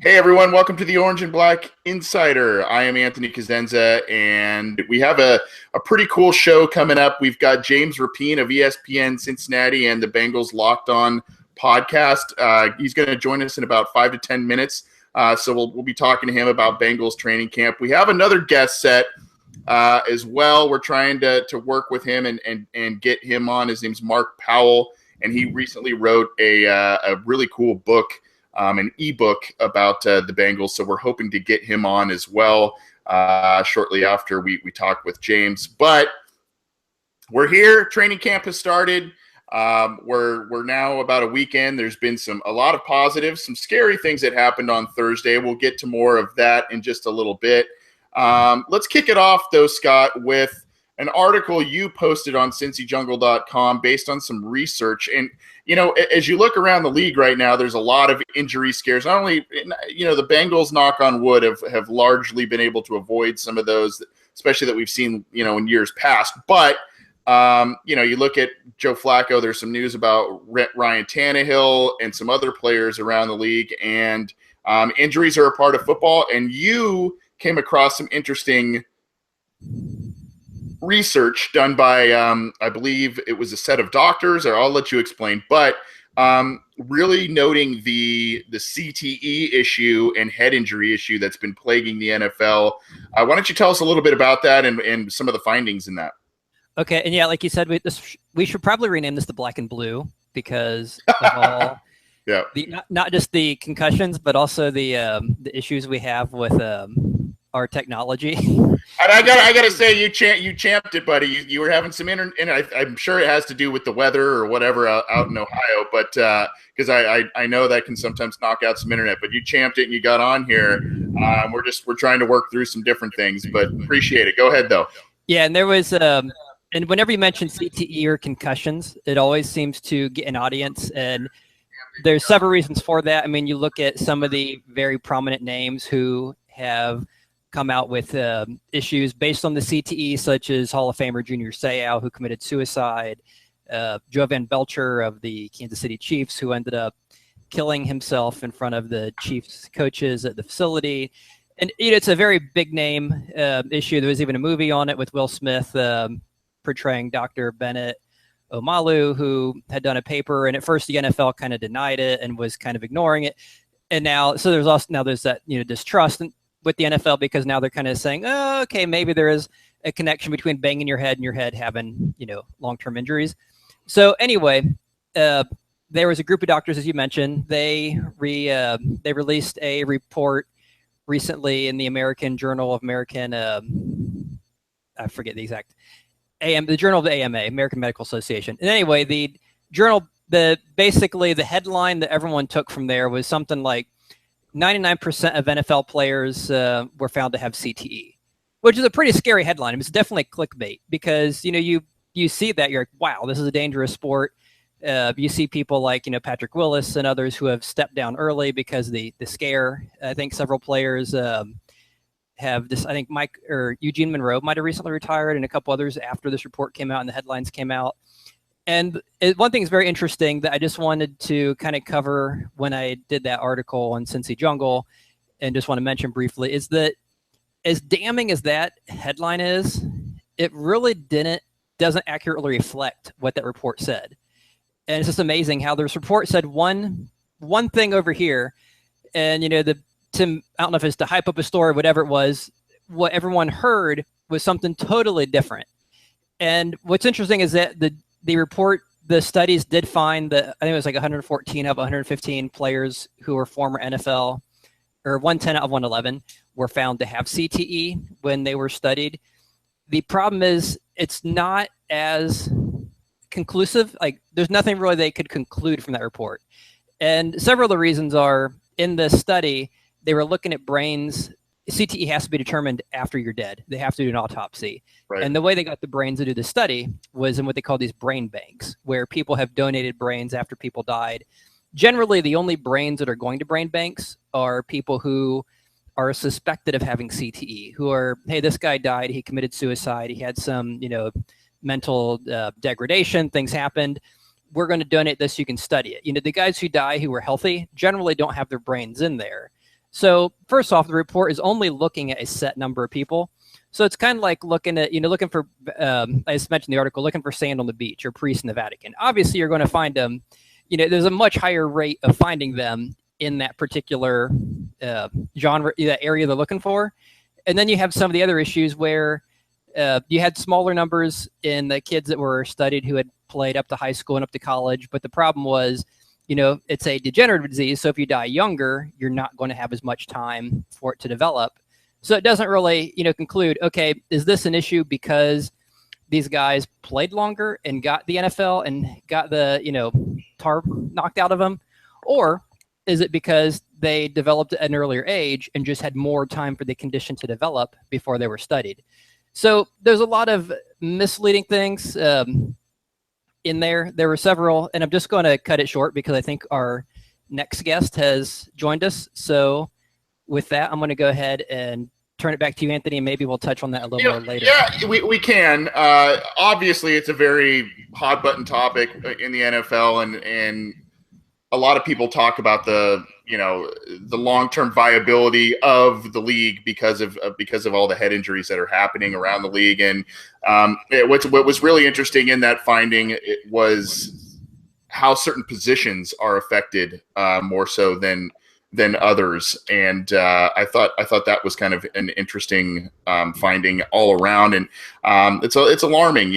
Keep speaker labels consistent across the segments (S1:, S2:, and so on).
S1: Hey everyone, welcome to the Orange and Black Insider. I am Anthony Cosenza, and we have a pretty cool show coming up. We've got James Rapien of ESPN Cincinnati and the Bengals Locked On podcast. He's going to join us in about 5 to 10 minutes. So we'll be talking to him about Bengals training camp. We have another guest set as well. We're trying to work with him and get him on. His name's Mark Powell, and he recently wrote a really cool book, an ebook about the Bengals. So we're hoping to get him on as well shortly after we talk with James. But we're here. Training camp has started. We're now about a week in. There's been a lot of positives, some scary things that happened on Thursday. We'll get to more of that in just a little bit. Let's kick it off, though, Scott, with an article you posted on cincyjungle.com based on some research. And, you know, as you look around the league right now, there's a lot of injury scares. Not only, you know, the Bengals, knock on wood, have largely been able to avoid some of those, especially that we've seen, you know, in years past. But, you know, you look at Joe Flacco, there's some news about Ryan Tannehill and some other players around the league. And injuries are a part of football. And you came across some interesting research done by, I believe it was a set of doctors, or I'll let you explain, but really noting the CTE issue and head injury issue that's been plaguing the NFL. Why don't you tell us a little bit about that and some of the findings in that?
S2: Okay, and yeah, like you said, we should probably rename this the Black and Blue because of all
S1: yeah,
S2: not just the concussions, but also the issues we have with our technology.
S1: And I gotta say, you champed it, buddy. You were having some I'm sure it has to do with the weather or whatever out in Ohio, but because I know that can sometimes knock out some internet. But you champed it and you got on here. We're trying to work through some different things, but appreciate it. Go ahead though.
S2: Yeah, and there was and whenever you mention CTE or concussions, it always seems to get an audience, and there's several reasons for that. I mean, you look at some of the very prominent names who have come out with issues based on the CTE, such as Hall of Famer Junior Seau, who committed suicide, Joe Van Belcher of the Kansas City Chiefs, who ended up killing himself in front of the Chiefs coaches at the facility. And it's a very big name issue. There was even a movie on it with Will Smith portraying Dr. Bennett Omalu, who had done a paper, and at first the NFL kind of denied it and was kind of ignoring it. And now, so there's that, distrust with the NFL, because now they're kind of saying, oh, okay, maybe there is a connection between banging your head and your head having, long-term injuries. So anyway, there was a group of doctors, as you mentioned. They released a report recently in the American Journal of American, I forget the exact, the Journal of the AMA, American Medical Association. And anyway, the journal, basically the headline that everyone took from there was something like 99% of NFL players were found to have CTE, which is a pretty scary headline. It's definitely clickbait because, you see that, you're like, wow, this is a dangerous sport. You see people like, Patrick Willis and others who have stepped down early because of the scare. I think several players have this. I think Eugene Monroe might have recently retired, and a couple others after this report came out and the headlines came out. And one thing is very interesting that I just wanted to kind of cover when I did that article on Cincy Jungle, and just want to mention briefly, is that as damning as that headline is, it really doesn't accurately reflect what that report said. And it's just amazing how this report said one thing over here, and I don't know if it's to hype up a story or whatever it was, what everyone heard was something totally different. And what's interesting is that the report, the studies did find that I think it was like 114 of 115 players who were former NFL, or 110 out of 111 were found to have CTE when they were studied. The problem is it's not as conclusive. Like, there's nothing really they could conclude from that report. And several of the reasons are, in the study, they were looking at brains. CTE has to be determined after you're dead. They have to do an autopsy. Right. And the way they got the brains to do the study was in what they call these brain banks, where people have donated brains after people died. Generally, the only brains that are going to brain banks are people who are suspected of having CTE, who are, hey, this guy died, he committed suicide, he had some, mental degradation, things happened. We're going to donate this so you can study it. The guys who die who were healthy generally don't have their brains in there. So first off, the report is only looking at a set number of people. So it's kind of like looking at, looking for, I just mentioned the article, looking for sand on the beach or priests in the Vatican. Obviously, you're going to find them, there's a much higher rate of finding them in that particular genre, that area they're looking for. And then you have some of the other issues where you had smaller numbers in the kids that were studied who had played up to high school and up to college. But the problem was, it's a degenerative disease. So if you die younger, you're not going to have as much time for it to develop. So it doesn't really, conclude, okay, is this an issue because these guys played longer and got the NFL and got the, tar knocked out of them? Or is it because they developed at an earlier age and just had more time for the condition to develop before they were studied? So there's a lot of misleading things in there. There were several, and I'm just going to cut it short because I think our next guest has joined us. So with that, I'm going to go ahead and turn it back to you, Anthony, and maybe we'll touch on that a little more later.
S1: Yeah, we can. Obviously, it's a very hot button topic in the NFL, and a lot of people talk about the long-term viability of the league because of all the head injuries that are happening around the league. And what was really interesting in that finding was how certain positions are affected more so than others. And I thought that was kind of an interesting finding all around. And it's alarming.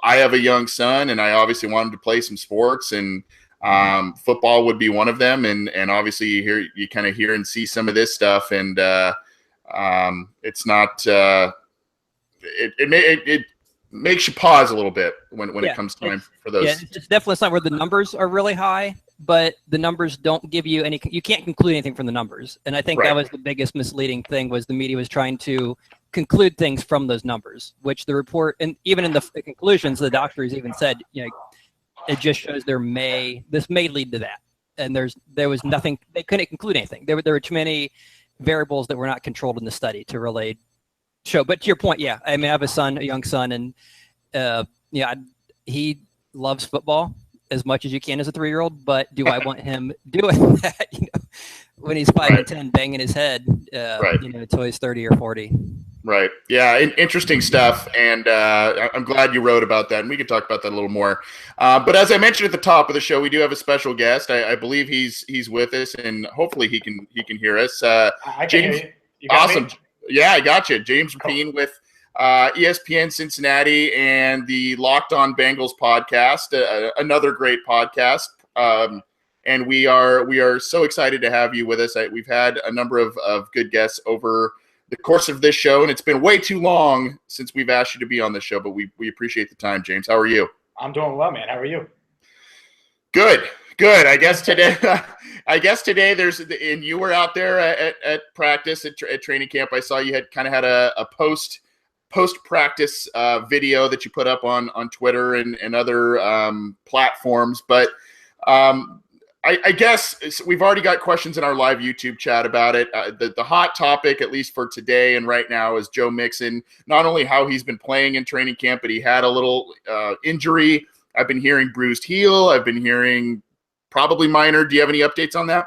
S1: I have a young son, and I obviously want him to play some sports, and football would be one of them. And obviously you kind of hear and see some of this stuff, and it's not. It makes you pause a little bit when it comes time for those.
S2: Yeah, it's definitely something where the numbers are really high, but the numbers don't give you any. You can't conclude anything from the numbers, and I think that was the biggest misleading thing. Was the media was trying to conclude things from those numbers, which the report, and even in the conclusions, the doctors even said, it just shows this may lead to that, and there was nothing. They couldn't conclude anything. There were too many variables that were not controlled in the study to really show. But to your point, I mean, I have a young son, and he loves football as much as you can as a 3-year-old. But do I want him doing that? When he's 5 and 10, banging his head, until he's 30 or 40.
S1: Right. Yeah. Interesting stuff. And I'm glad you wrote about that, and we can talk about that a little more. But as I mentioned at the top of the show, we do have a special guest. I believe he's with us, and hopefully he can hear us.
S3: I can
S1: James,
S3: hear you. You got
S1: awesome.
S3: me?
S1: Yeah, I got you. James Rapien with ESPN Cincinnati and the Locked On Bengals podcast, another great podcast. And we are so excited to have you with us. We've had a number of good guests over the course of this show, and it's been way too long since we've asked you to be on the show, but we appreciate the time, James. How are you?
S3: I'm doing well, man. How are you?
S1: Good. I guess today and you were out there at practice at training camp. I saw you had a post practice video that you put up on Twitter and other platforms, but I guess we've already got questions in our live YouTube chat about it. The hot topic, at least for today and right now, is Joe Mixon. Not only how he's been playing in training camp, but he had a little injury. I've been hearing bruised heel. I've been hearing probably minor. Do you have any updates on that?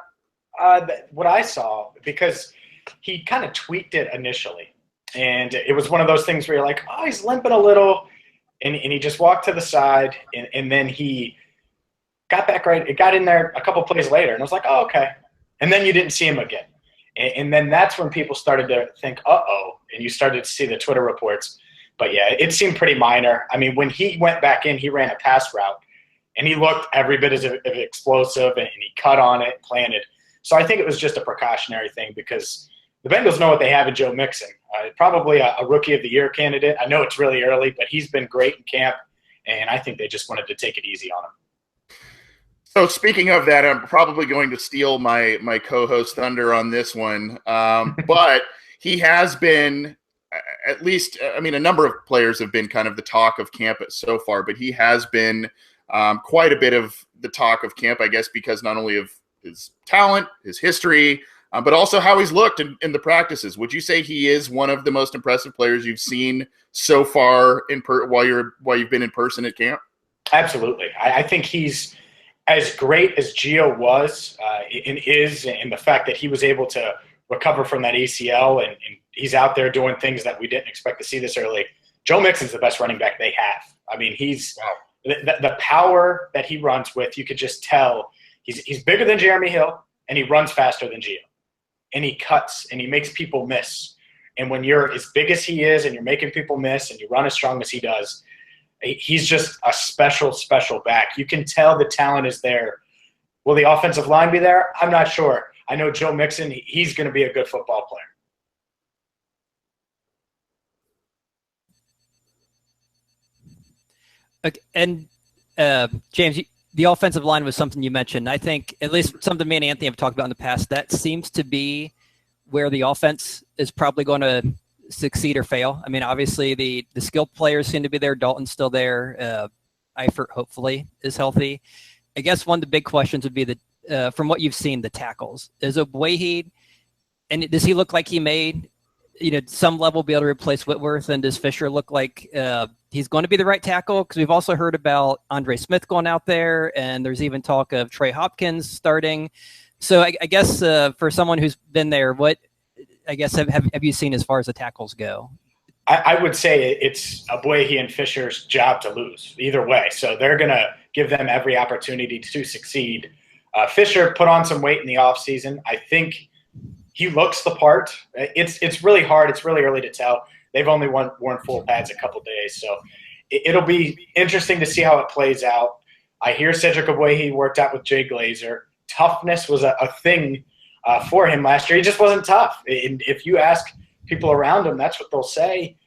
S3: What I saw, because he kind of tweaked it initially, and it was one of those things where you're like, oh, he's limping a little, and he just walked to the side, and then he got back right. It got in there a couple plays later, and I was like, oh, okay. And then you didn't see him again. And then that's when people started to think, uh-oh, and you started to see the Twitter reports. But, yeah, it seemed pretty minor. I mean, when he went back in, he ran a pass route, and he looked every bit as explosive, and he cut on it, planted. So I think it was just a precautionary thing because the Bengals know what they have in Joe Mixon. Probably a Rookie of the Year candidate. I know it's really early, but he's been great in camp, and I think they just wanted to take it easy on him.
S1: So speaking of that, I'm probably going to steal my co-host thunder on this one. But he has been, at least, I mean, a number of players have been kind of the talk of camp so far, but he has been quite a bit of the talk of camp, I guess, because not only of his talent, his history, but also how he's looked in the practices. Would you say he is one of the most impressive players you've seen so far while you've been in person at camp?
S3: Absolutely. I think he's as great as Gio was and is, and the fact that he was able to recover from that ACL and he's out there doing things that we didn't expect to see this early, Joe Mixon's the best running back they have. I mean, he's the power that he runs with, you could just tell he's bigger than Jeremy Hill and he runs faster than Gio. And he cuts and he makes people miss. And when you're as big as he is and you're making people miss and you run as strong as he does, he's just a special, special back. You can tell the talent is there. Will the offensive line be there? I'm not sure. I know Joe Mixon, he's going to be a good football player.
S2: Okay, and James, the offensive line was something you mentioned. I think at least something me and Anthony have talked about in the past, that seems to be where the offense is probably going to succeed or fail. I mean, obviously the skilled players seem to be there. Dalton's still there. Eifert hopefully is healthy. I guess one of the big questions would be from what you've seen, the tackles. Is Ogbuehi, and does he look like he made, some level be able to replace Whitworth? And does Fisher look like he's going to be the right tackle? Because we've also heard about Andre Smith going out there, and there's even talk of Trey Hopkins starting. So I guess for someone who's been there, what I guess have you seen as far as the tackles go?
S3: I would say it's Ogbuehi and Fisher's job to lose either way. So they're going to give them every opportunity to succeed. Fisher put on some weight in the offseason. I think he looks the part. It's really hard. It's really early to tell. They've only worn full pads a couple days. So it'll be interesting to see how it plays out. I hear Cedric Ogbuehi worked out with Jay Glazer. Toughness was a thing for him last year. He just wasn't tough. And if you ask people around him, that's what they'll say.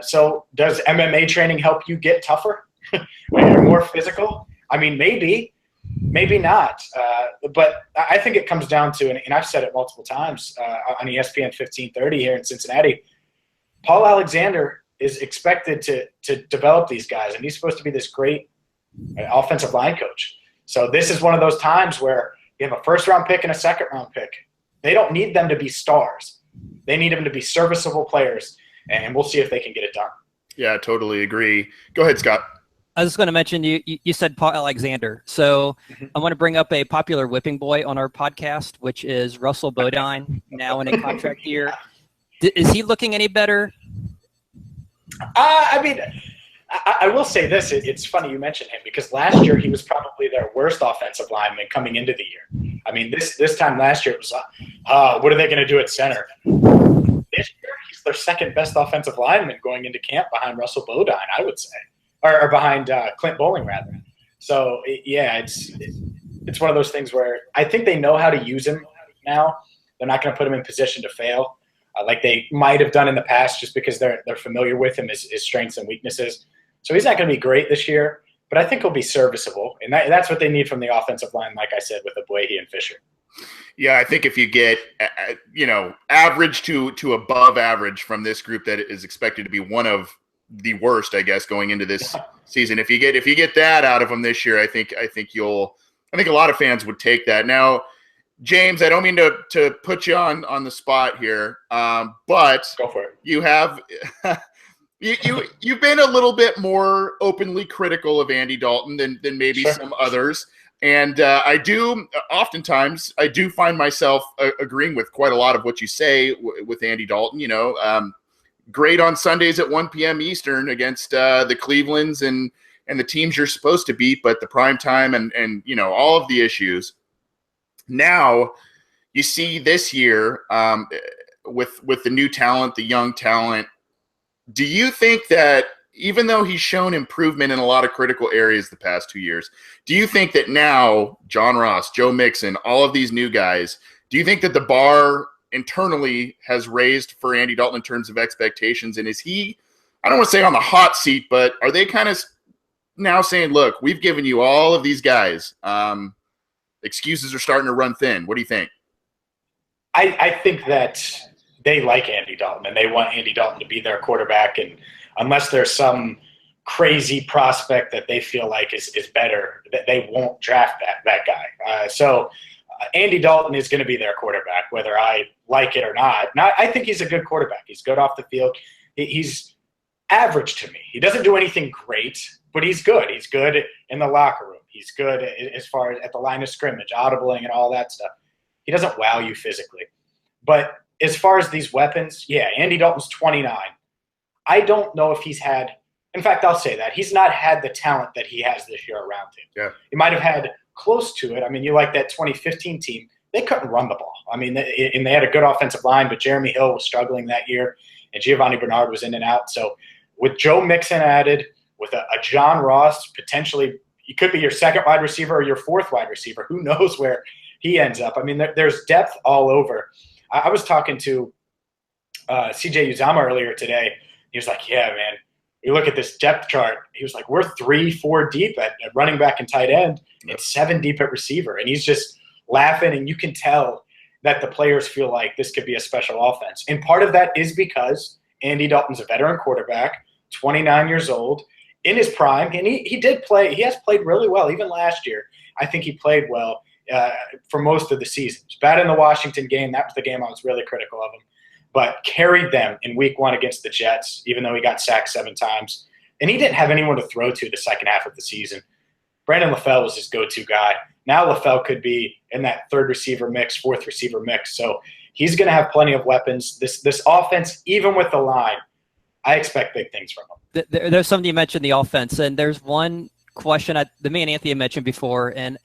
S3: So does MMA training help you get tougher when you're more physical? I mean, maybe not. But I think it comes down to, and I've said it multiple times on ESPN 1530 here in Cincinnati, Paul Alexander is expected to develop these guys, and he's supposed to be this great offensive line coach. So this is one of those times where you have a first-round pick and a second-round pick. They don't need them to be stars. They need them to be serviceable players, and we'll see if they can get it done.
S1: Yeah, I totally agree. Go ahead, Scott.
S2: I was going to mention, you said Paul Alexander. So I want to bring up a popular whipping boy on our podcast, which is Russell Bodine, now in a contract year. Is he looking any better?
S3: I mean, I will say this. It's funny you mentioned him because last year he was probably their worst offensive lineman coming into the year. I mean, this time last year it was, what are they going to do at center? This year he's their second best offensive lineman going into camp behind Russell Bodine, I would say, or behind Clint Bowling rather. So yeah, it's one of those things where I think they know how to use him now. They're not going to put him in position to fail like they might have done in the past, just because they're familiar with him, his strengths and weaknesses. So he's not going to be great this year, but I think he'll be serviceable. And that's what they need from the offensive line, like I said, with Ogbuehi and Fisher.
S1: Yeah, I think if you get, average to above average from this group that is expected to be one of the worst, I guess, going into this season, if you get that out of them this year, I think a lot of fans would take that. Now, James, I don't mean to put you on the spot here, but
S3: go for it.
S1: You have you've been a little bit more openly critical of Andy Dalton than maybe some others. And I do find myself agreeing with quite a lot of what you say with Andy Dalton. Great on Sundays at 1 p.m. Eastern against the Clevelands and the teams you're supposed to beat, but the prime time and all of the issues. Now you see this year with the new talent, the young talent. Do you think that even though he's shown improvement in a lot of critical areas the past 2 years, do you think that now John Ross, Joe Mixon, all of these new guys, do you think that the bar internally has raised for Andy Dalton in terms of expectations? And is he, I don't want to say on the hot seat, but are they kind of now saying, look, we've given you all of these guys. Excuses are starting to run thin. What do you think?
S3: I think that they like Andy Dalton and they want Andy Dalton to be their quarterback. And unless there's some crazy prospect that they feel like is better, that they won't draft that guy. So Andy Dalton is going to be their quarterback, whether I like it or not. Now, I think he's a good quarterback. He's good off the field. He's average to me. He doesn't do anything great, but he's good. He's good in the locker room. He's good as far as at the line of scrimmage, audibling and all that stuff. He doesn't wow you physically. But as far as these weapons, yeah, Andy Dalton's 29. I don't know if he's had – in fact, I'll say that. He's not had the talent that he has this year around him.
S1: Yeah.
S3: He might have had close to it. I mean, you like that 2015 team. They couldn't run the ball. I mean, and they had a good offensive line, but Jeremy Hill was struggling that year, and Giovanni Bernard was in and out. So with Joe Mixon added, with a John Ross, potentially he could be your second wide receiver or your fourth wide receiver. Who knows where he ends up? I mean, there's depth all over. I was talking to CJ Uzama earlier today. He was like, yeah, man, you look at this depth chart. He was like, we're 3-4 deep at running back and tight end.
S1: Yep.
S3: It's 7 deep at receiver. And he's just laughing, and you can tell that the players feel like this could be a special offense. And part of that is because Andy Dalton's a veteran quarterback, 29 years old, in his prime. And he did play – he has played really well, even last year. I think he played well for most of the season. He was bad in the Washington game. That was the game I was really critical of him. But carried them in week 1 against the Jets, even though he got sacked 7 times. And he didn't have anyone to throw to the second half of the season. Brandon LaFell was his go-to guy. Now LaFell could be in that third receiver mix, fourth receiver mix. So he's going to have plenty of weapons. This offense, even with the line, I expect big things from him.
S2: There's something you mentioned, the offense, and there's one question that me and Anthony mentioned before, and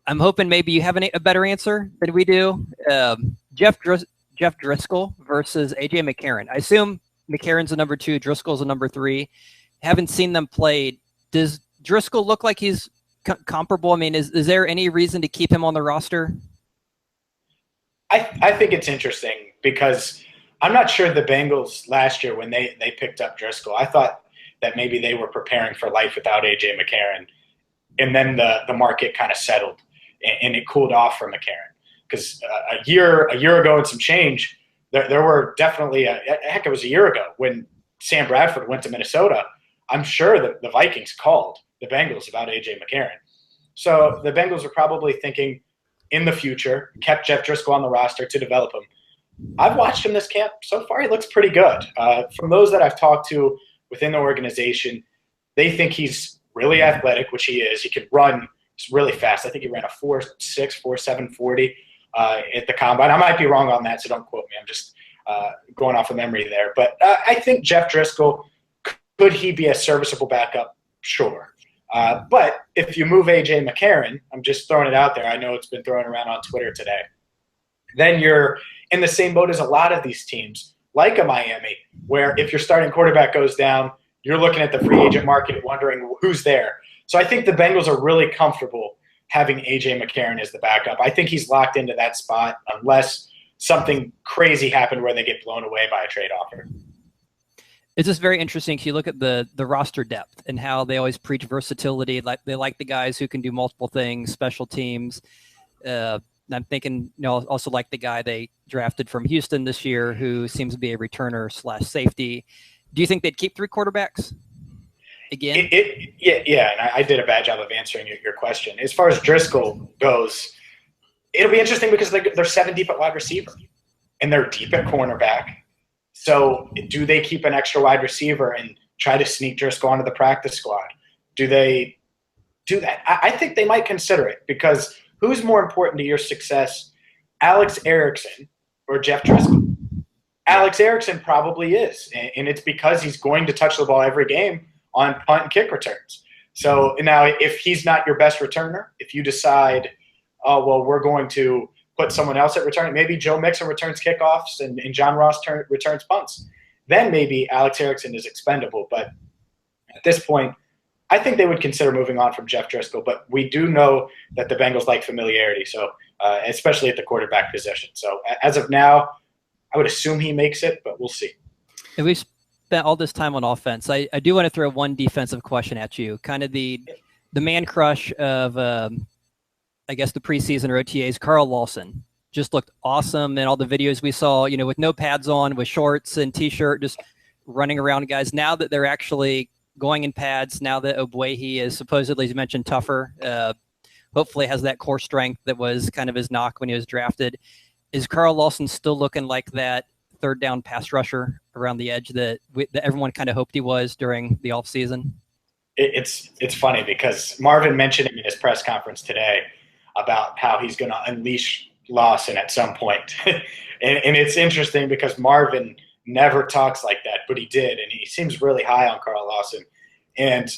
S2: I'm hoping maybe you have a better answer than we do. Jeff Driscoll versus A.J. McCarron. I assume McCarron's a number 2, Driscoll's a number 3. Haven't seen them play. Does Driscoll look like he's comparable? I mean, is there any reason to keep him on the roster?
S3: I think it's interesting because I'm not sure the Bengals last year when they picked up Driscoll, I thought that maybe they were preparing for life without A.J. McCarron. And then the market kind of settled and it cooled off for McCarron. Because a year ago and some change, there were definitely it was a year ago when Sam Bradford went to Minnesota. I'm sure that the Vikings called the Bengals about A.J. McCarron. So the Bengals are probably thinking in the future, kept Jeff Driscoll on the roster to develop him. I've watched him this camp. So far, he looks pretty good. From those that I've talked to within the organization, they think he's really athletic, which he is. He can run really fast. I think he ran a 4.6, 4.7 40 at the combine. I might be wrong on that, so don't quote me. I'm just going off of memory there. But I think Jeff Driscoll, could he be a serviceable backup? Sure. But if you move A.J. McCarron, I'm just throwing it out there. I know it's been thrown around on Twitter today. Then you're in the same boat as a lot of these teams, like a Miami, where if your starting quarterback goes down, you're looking at the free agent market wondering who's there. So I think the Bengals are really comfortable having A.J. McCarron as the backup. I think he's locked into that spot unless something crazy happened where they get blown away by a trade offer.
S2: It's just very interesting. You look at the roster depth and how they always preach versatility. Like they like the guys who can do multiple things, special teams. I'm thinking, also like the guy they drafted from Houston this year, who seems to be a returner / safety. Do you think they'd keep 3 quarterbacks again?
S3: Yeah. And I did a bad job of answering your question. As far as Driscoll goes, it'll be interesting because they're 7 deep at wide receiver and they're deep at cornerback. So do they keep an extra wide receiver and try to sneak Driscoll onto the practice squad? Do they do that? I think they might consider it because who's more important to your success, Alex Erickson or Jeff Driscoll? Alex Erickson probably is, and it's because he's going to touch the ball every game on punt and kick returns. So now if he's not your best returner, if you decide, oh, well, we're going to put someone else at return, maybe Joe Mixon returns kickoffs and John Ross returns punts, then maybe Alex Erickson is expendable. But at this point, I think they would consider moving on from Jeff Driscoll, but we do know that the Bengals like familiarity, so especially at the quarterback position. So as of now, I would assume he makes it, but we'll see.
S2: And we've spent all this time on offense. I do want to throw one defensive question at you, kind of the man crush of, I guess, the preseason or OTAs. Carl Lawson just looked awesome in all the videos we saw, with no pads on, with shorts and T-shirt, just running around guys. Now that they're actually going in pads, now that Ogbuehi is supposedly, as you mentioned, tougher, hopefully has that core strength that was kind of his knock when he was drafted. Is Carl Lawson still looking like that third down pass rusher around the edge that everyone kind of hoped he was during the offseason?
S3: It's funny because Marvin mentioned him in his press conference today about how he's going to unleash Lawson at some point. and it's interesting because Marvin never talks like that, but he did, and he seems really high on Carl Lawson. And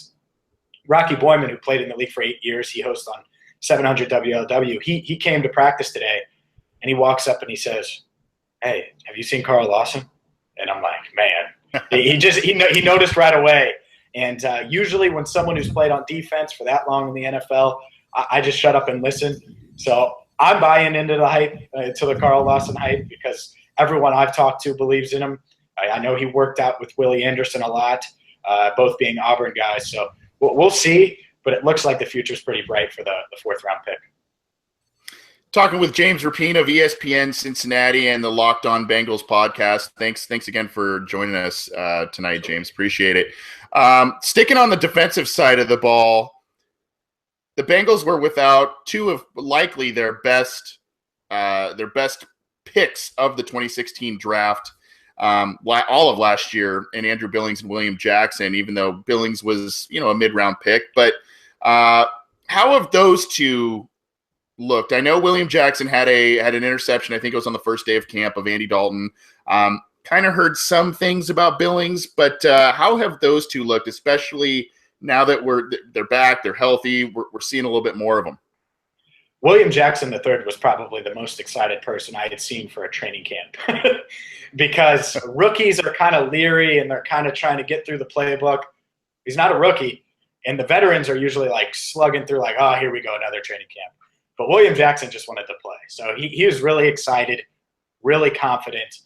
S3: Rocky Boyman, who played in the league for 8 years, he hosts on 700 WLW. He came to practice today, and he walks up and he says, "Hey, have you seen Carl Lawson?" And I'm like, man, he noticed right away. And usually when someone who's played on defense for that long in the NFL, I just shut up and listen. So I'm buying into the hype, to the Carl Lawson hype, because everyone I've talked to believes in him. I know he worked out with Willie Anderson a lot, both being Auburn guys. So we'll see, but it looks like the future's pretty bright for the fourth-round pick.
S1: Talking with James Rapien of ESPN Cincinnati and the Locked On Bengals podcast. Thanks again for joining us tonight, James. Appreciate it. Sticking on the defensive side of the ball, the Bengals were without two of likely their best picks of the 2016 draft, all of last year, in Andrew Billings and William Jackson, even though Billings was, a mid-round pick. But how have those two looked? I know William Jackson had an interception. I think it was on the first day of camp of Andy Dalton. Kind of heard some things about Billings, but how have those two looked, especially now that they're back, they're healthy, we're seeing a little bit more of them?
S3: William Jackson III was probably the most excited person I had seen for a training camp because rookies are kind of leery and they're kind of trying to get through the playbook. He's not a rookie, and the veterans are usually like slugging through like, oh, here we go, another training camp. But William Jackson just wanted to play. So he was really excited, really confident.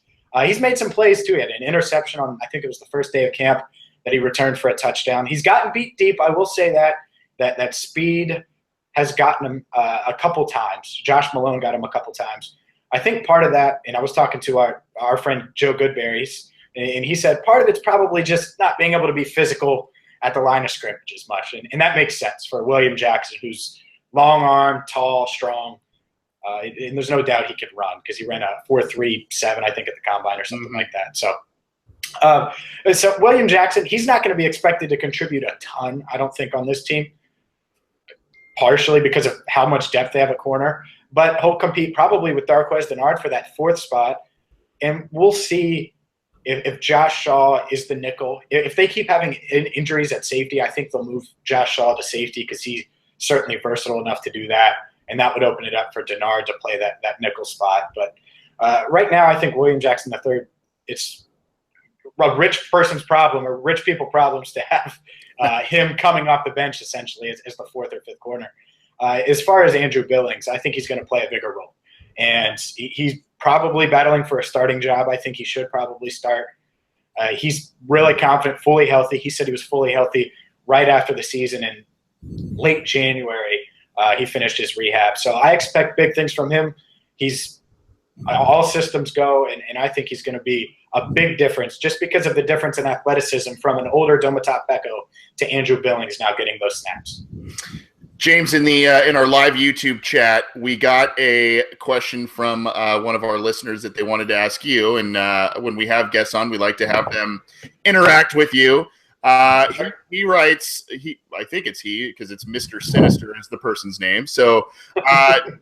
S3: He's made some plays too. He had an interception on, I think it was the first day of camp, that he returned for a touchdown. He's gotten beat deep. I will say that speed has gotten him a couple times. Josh Malone got him a couple times. I think part of that, and I was talking to our friend Joe Goodberry, and he said part of it's probably just not being able to be physical at the line of scrimmage as much. And that makes sense for William Jackson, who's long arm, tall, strong. And there's no doubt he could run because he ran a 4.37, I think, at the combine or something like that. So William Jackson, he's not going to be expected to contribute a ton, I don't think, on this team, partially because of how much depth they have at corner. But he'll compete probably with Darqueze Dennard for that fourth spot. And we'll see if Josh Shaw is the nickel. If they keep having injuries at safety, I think they'll move Josh Shaw to safety because he's certainly versatile enough to do that. And that would open it up for Dennard to play that nickel spot. But right now, I think William Jackson III, it's a rich person's problem or rich people problems to have him coming off the bench essentially as the fourth or fifth corner. As far as Andrew Billings, I think he's going to play a bigger role. And he's probably battling for a starting job. I think he should probably start. He's really confident, fully healthy. He said he was fully healthy right after the season in late January. He finished his rehab. So I expect big things from him. He's all systems go, and I think he's going to be a big difference just because of the difference in athleticism from an older Domata Peko to Andrew Billings now getting those snaps.
S1: James, in our live YouTube chat, we got a question from one of our listeners that they wanted to ask you. And when we have guests on, we like to have them interact with you. He writes, I think it's he, because it's Mr. Sinister is the person's name. So,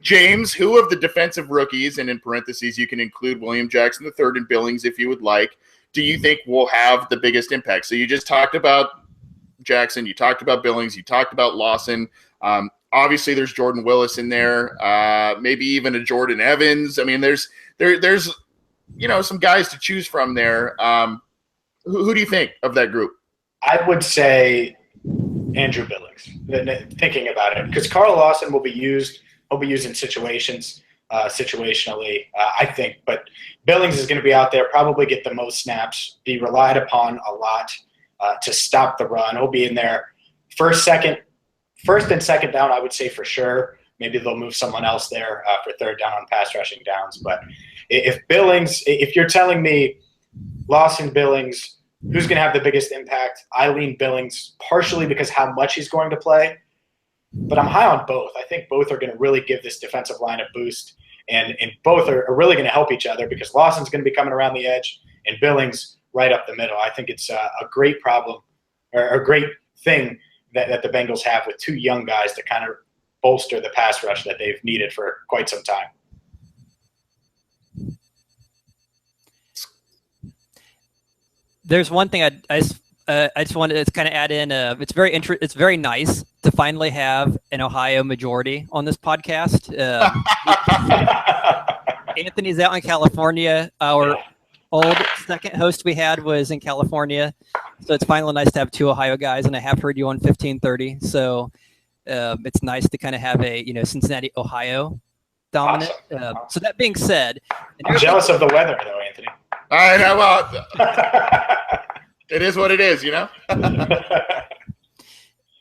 S1: James, who of the defensive rookies, and in parentheses, you can include William Jackson III and Billings if you would like, do you think will have the biggest impact? So you just talked about Jackson, you talked about Billings, you talked about Lawson. Obviously, there's Jordan Willis in there, maybe even a Jordan Evans. I mean, there's some guys to choose from there. Who do you think of that group?
S3: I would say Andrew Billings, thinking about it, because Carl Lawson will be used. He'll be used in situations, situationally, I think. But Billings is going to be out there, probably get the most snaps, be relied upon a lot to stop the run. He'll be in there first and second down, I would say for sure. Maybe they'll move someone else there for third down on pass rushing downs. But if you're telling me Lawson, Billings, who's going to have the biggest impact, I lean Billings, partially because how much he's going to play. But I'm high on both. I think both are going to really give this defensive line a boost. And both are really going to help each other because Lawson's going to be coming around the edge and Billings right up the middle. I think it's a great problem or a great thing that the Bengals have with two young guys to kind of bolster the pass rush that they've needed for quite some time.
S2: There's one thing I just wanted to kind of add in. It's very nice to finally have an Ohio majority on this podcast. Anthony's out in California. Our old second host we had was in California, so it's finally nice to have two Ohio guys. And I have heard you on 1530, so it's nice to kind of have a Cincinnati, Ohio dominant.
S3: Awesome.
S2: So that being said,
S3: I'm jealous of the weather, though, Anthony.
S1: I know. Well, it is what it is,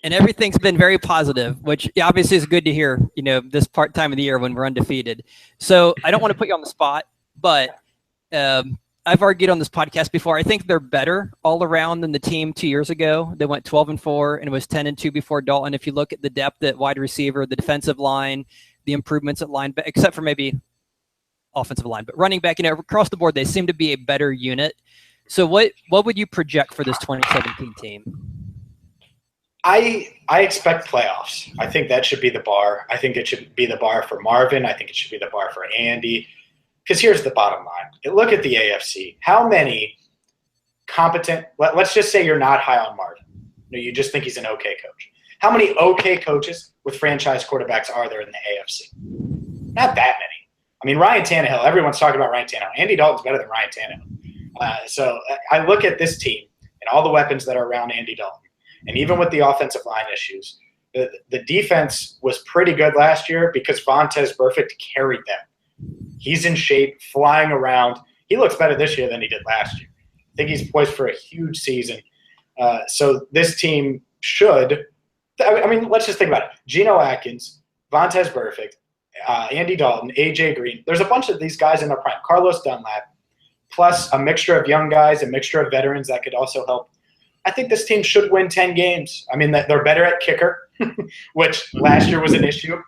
S2: And everything's been very positive, which obviously is good to hear, this time of the year when we're undefeated. So I don't want to put you on the spot, but I've argued on this podcast before. I think they're better all around than the team 2 years ago. They went 12-4 and it was 10-2 before Dalton. If you look at the depth at wide receiver, the defensive line, the improvements at linebacker, except for maybe offensive line, but running back, across the board, they seem to be a better unit. So what would you project for this 2017 team?
S3: I expect playoffs. I think that should be the bar. I think it should be the bar for Marvin. I think it should be the bar for Andy. Because here's the bottom line. Look at the AFC. How many competent – let's just say you're not high on Marvin. You just think he's an okay coach. How many okay coaches with franchise quarterbacks are there in the AFC? Not that many. I mean, Ryan Tannehill, everyone's talking about Ryan Tannehill. Andy Dalton's better than Ryan Tannehill. So I look at this team and all the weapons that are around Andy Dalton. And even with the offensive line issues, the defense was pretty good last year because Vontaze Burfict carried them. He's in shape, flying around. He looks better this year than he did last year. I think he's poised for a huge season. So this team should – I mean, let's just think about it. Geno Atkins, Vontaze Burfict, Andy Dalton, A.J. Green. There's a bunch of these guys in their prime. Carlos Dunlap, plus a mixture of young guys, a mixture of veterans that could also help. I think this team should win 10 games. I mean, they're better at kicker, which last year was an issue.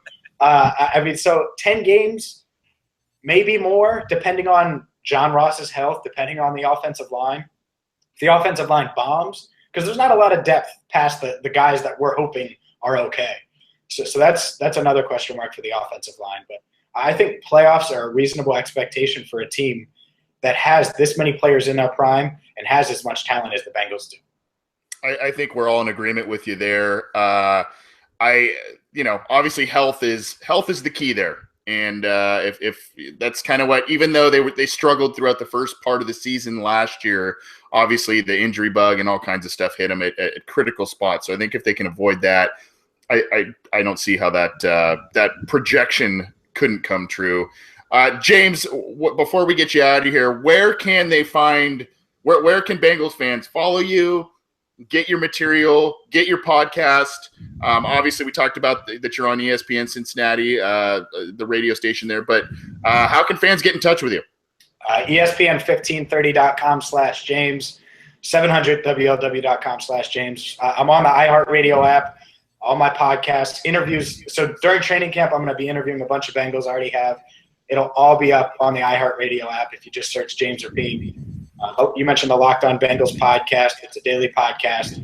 S3: So 10 games, maybe more, depending on John Ross's health, depending on the offensive line. If the offensive line bombs, because there's not a lot of depth past the guys that we're hoping are okay. So that's another question mark for the offensive line. But I think playoffs are a reasonable expectation for a team that has this many players in their prime and has as much talent as the Bengals do.
S1: I think we're all in agreement with you there. Obviously health is the key there. And if that's kind of what, even though they struggled throughout the first part of the season last year, obviously the injury bug and all kinds of stuff hit them at critical spots. So I think if they can avoid that, I don't see how that projection couldn't come true. James, before we get you out of here, where can they find where can Bengals fans follow you? Get your material, get your podcast. Obviously, we talked about that you're on ESPN Cincinnati, the radio station there. But how can fans get in touch with you? ESPN1530.com/James, 700WLW.com/James. I'm on the iHeartRadio app, all my podcasts, interviews. So during training camp, I'm going to be interviewing a bunch of Bengals. I already have. It'll all be up on the iHeartRadio app if you just search James Rapien. You mentioned the Locked On Bengals podcast. It's a daily podcast.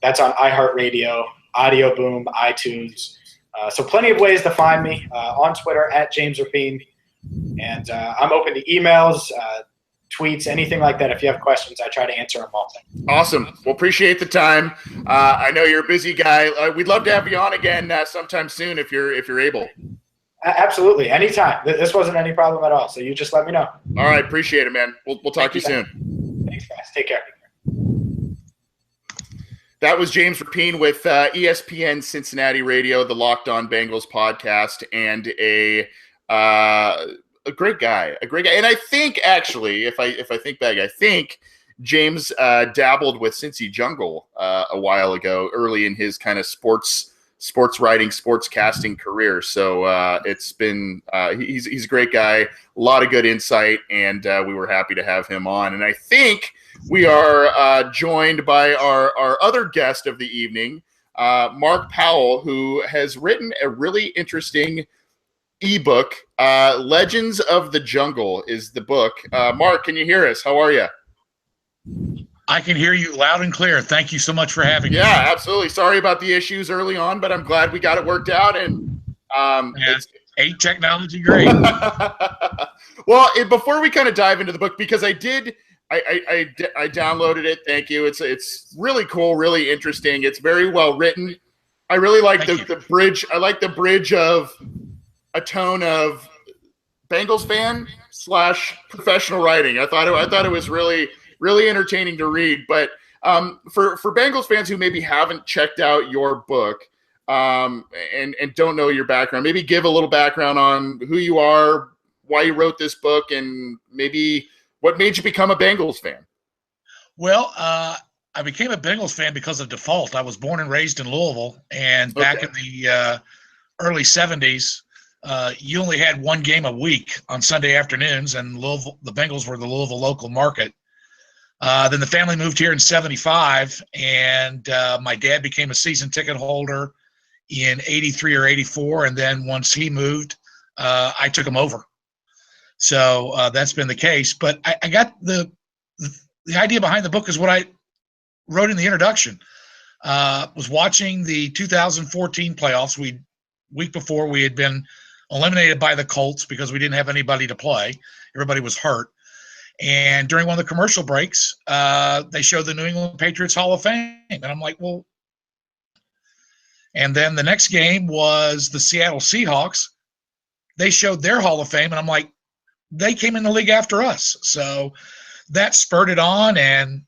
S1: That's on iHeartRadio, Audio Boom, iTunes. So plenty of ways to find me on Twitter at James Rapien. And I'm open to emails, tweets, anything like that. If you have questions, I try to answer them all. Awesome. Well, appreciate the time. I know you're a busy guy. We'd love to have you on again sometime soon if you're able.
S3: Absolutely. Anytime. This wasn't any problem at all. So you just let me know.
S1: All right. Appreciate it, man. We'll talk to you soon.
S3: Thanks, guys. Take care.
S1: That was James Rapien with ESPN Cincinnati Radio, the Locked On Bengals podcast, and a great guy. And I think, actually, if I think back, I think James dabbled with Cincy Jungle a while ago, early in his kind of sports writing, sports casting career. So it's been he's a great guy, a lot of good insight, and we were happy to have him on. And I think we are joined by our other guest of the evening, Mark Powell, who has written a really interesting ebook. Legends of the Jungle is the book. Mark, can you hear us? How are you?
S4: I can hear you loud and clear. Thank you so much for having me.
S1: Yeah, absolutely. Sorry about the issues early on, but I'm glad we got it worked out. And
S4: ain't technology great?
S1: Well, before we kind of dive into the book, because I downloaded it. Thank you. It's really cool, really interesting. It's very well written. I really like the bridge. I like the bridge of a tone of Bengals fan / professional writing. I thought it was really, really entertaining to read. But for Bengals fans who maybe haven't checked out your book and don't know your background, maybe give a little background on who you are, why you wrote this book, and maybe what made you become a Bengals fan.
S4: Well, I became a Bengals fan because of default. I was born and raised in Louisville, and back in the early 70s, you only had one game a week on Sunday afternoons, and the Bengals were the Louisville local market. Then the family moved here in 75, and my dad became a season ticket holder in 83 or 84, and then once he moved, I took him over. So that's been the case. But I got the idea behind the book is what I wrote in the introduction. Was watching the 2014 playoffs. Week before, we had been eliminated by the Colts because we didn't have anybody to play. Everybody was hurt. And during one of the commercial breaks, they showed the New England Patriots Hall of Fame. And I'm like, well. And then the next game was the Seattle Seahawks. They showed their Hall of Fame. And I'm like, they came in the league after us. So that spurred it on. And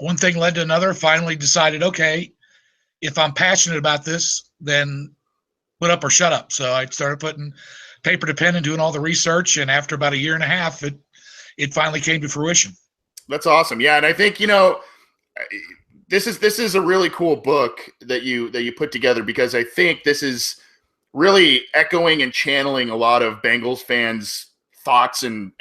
S4: one thing led to another. Finally decided, okay, if I'm passionate about this, then put up or shut up. So I started putting paper to pen and doing all the research. And after about a year and a half, it finally came to fruition.
S1: That's awesome. Yeah. And I think, this is a really cool book that you put together, because I think this is really echoing and channeling a lot of Bengals fans' thoughts and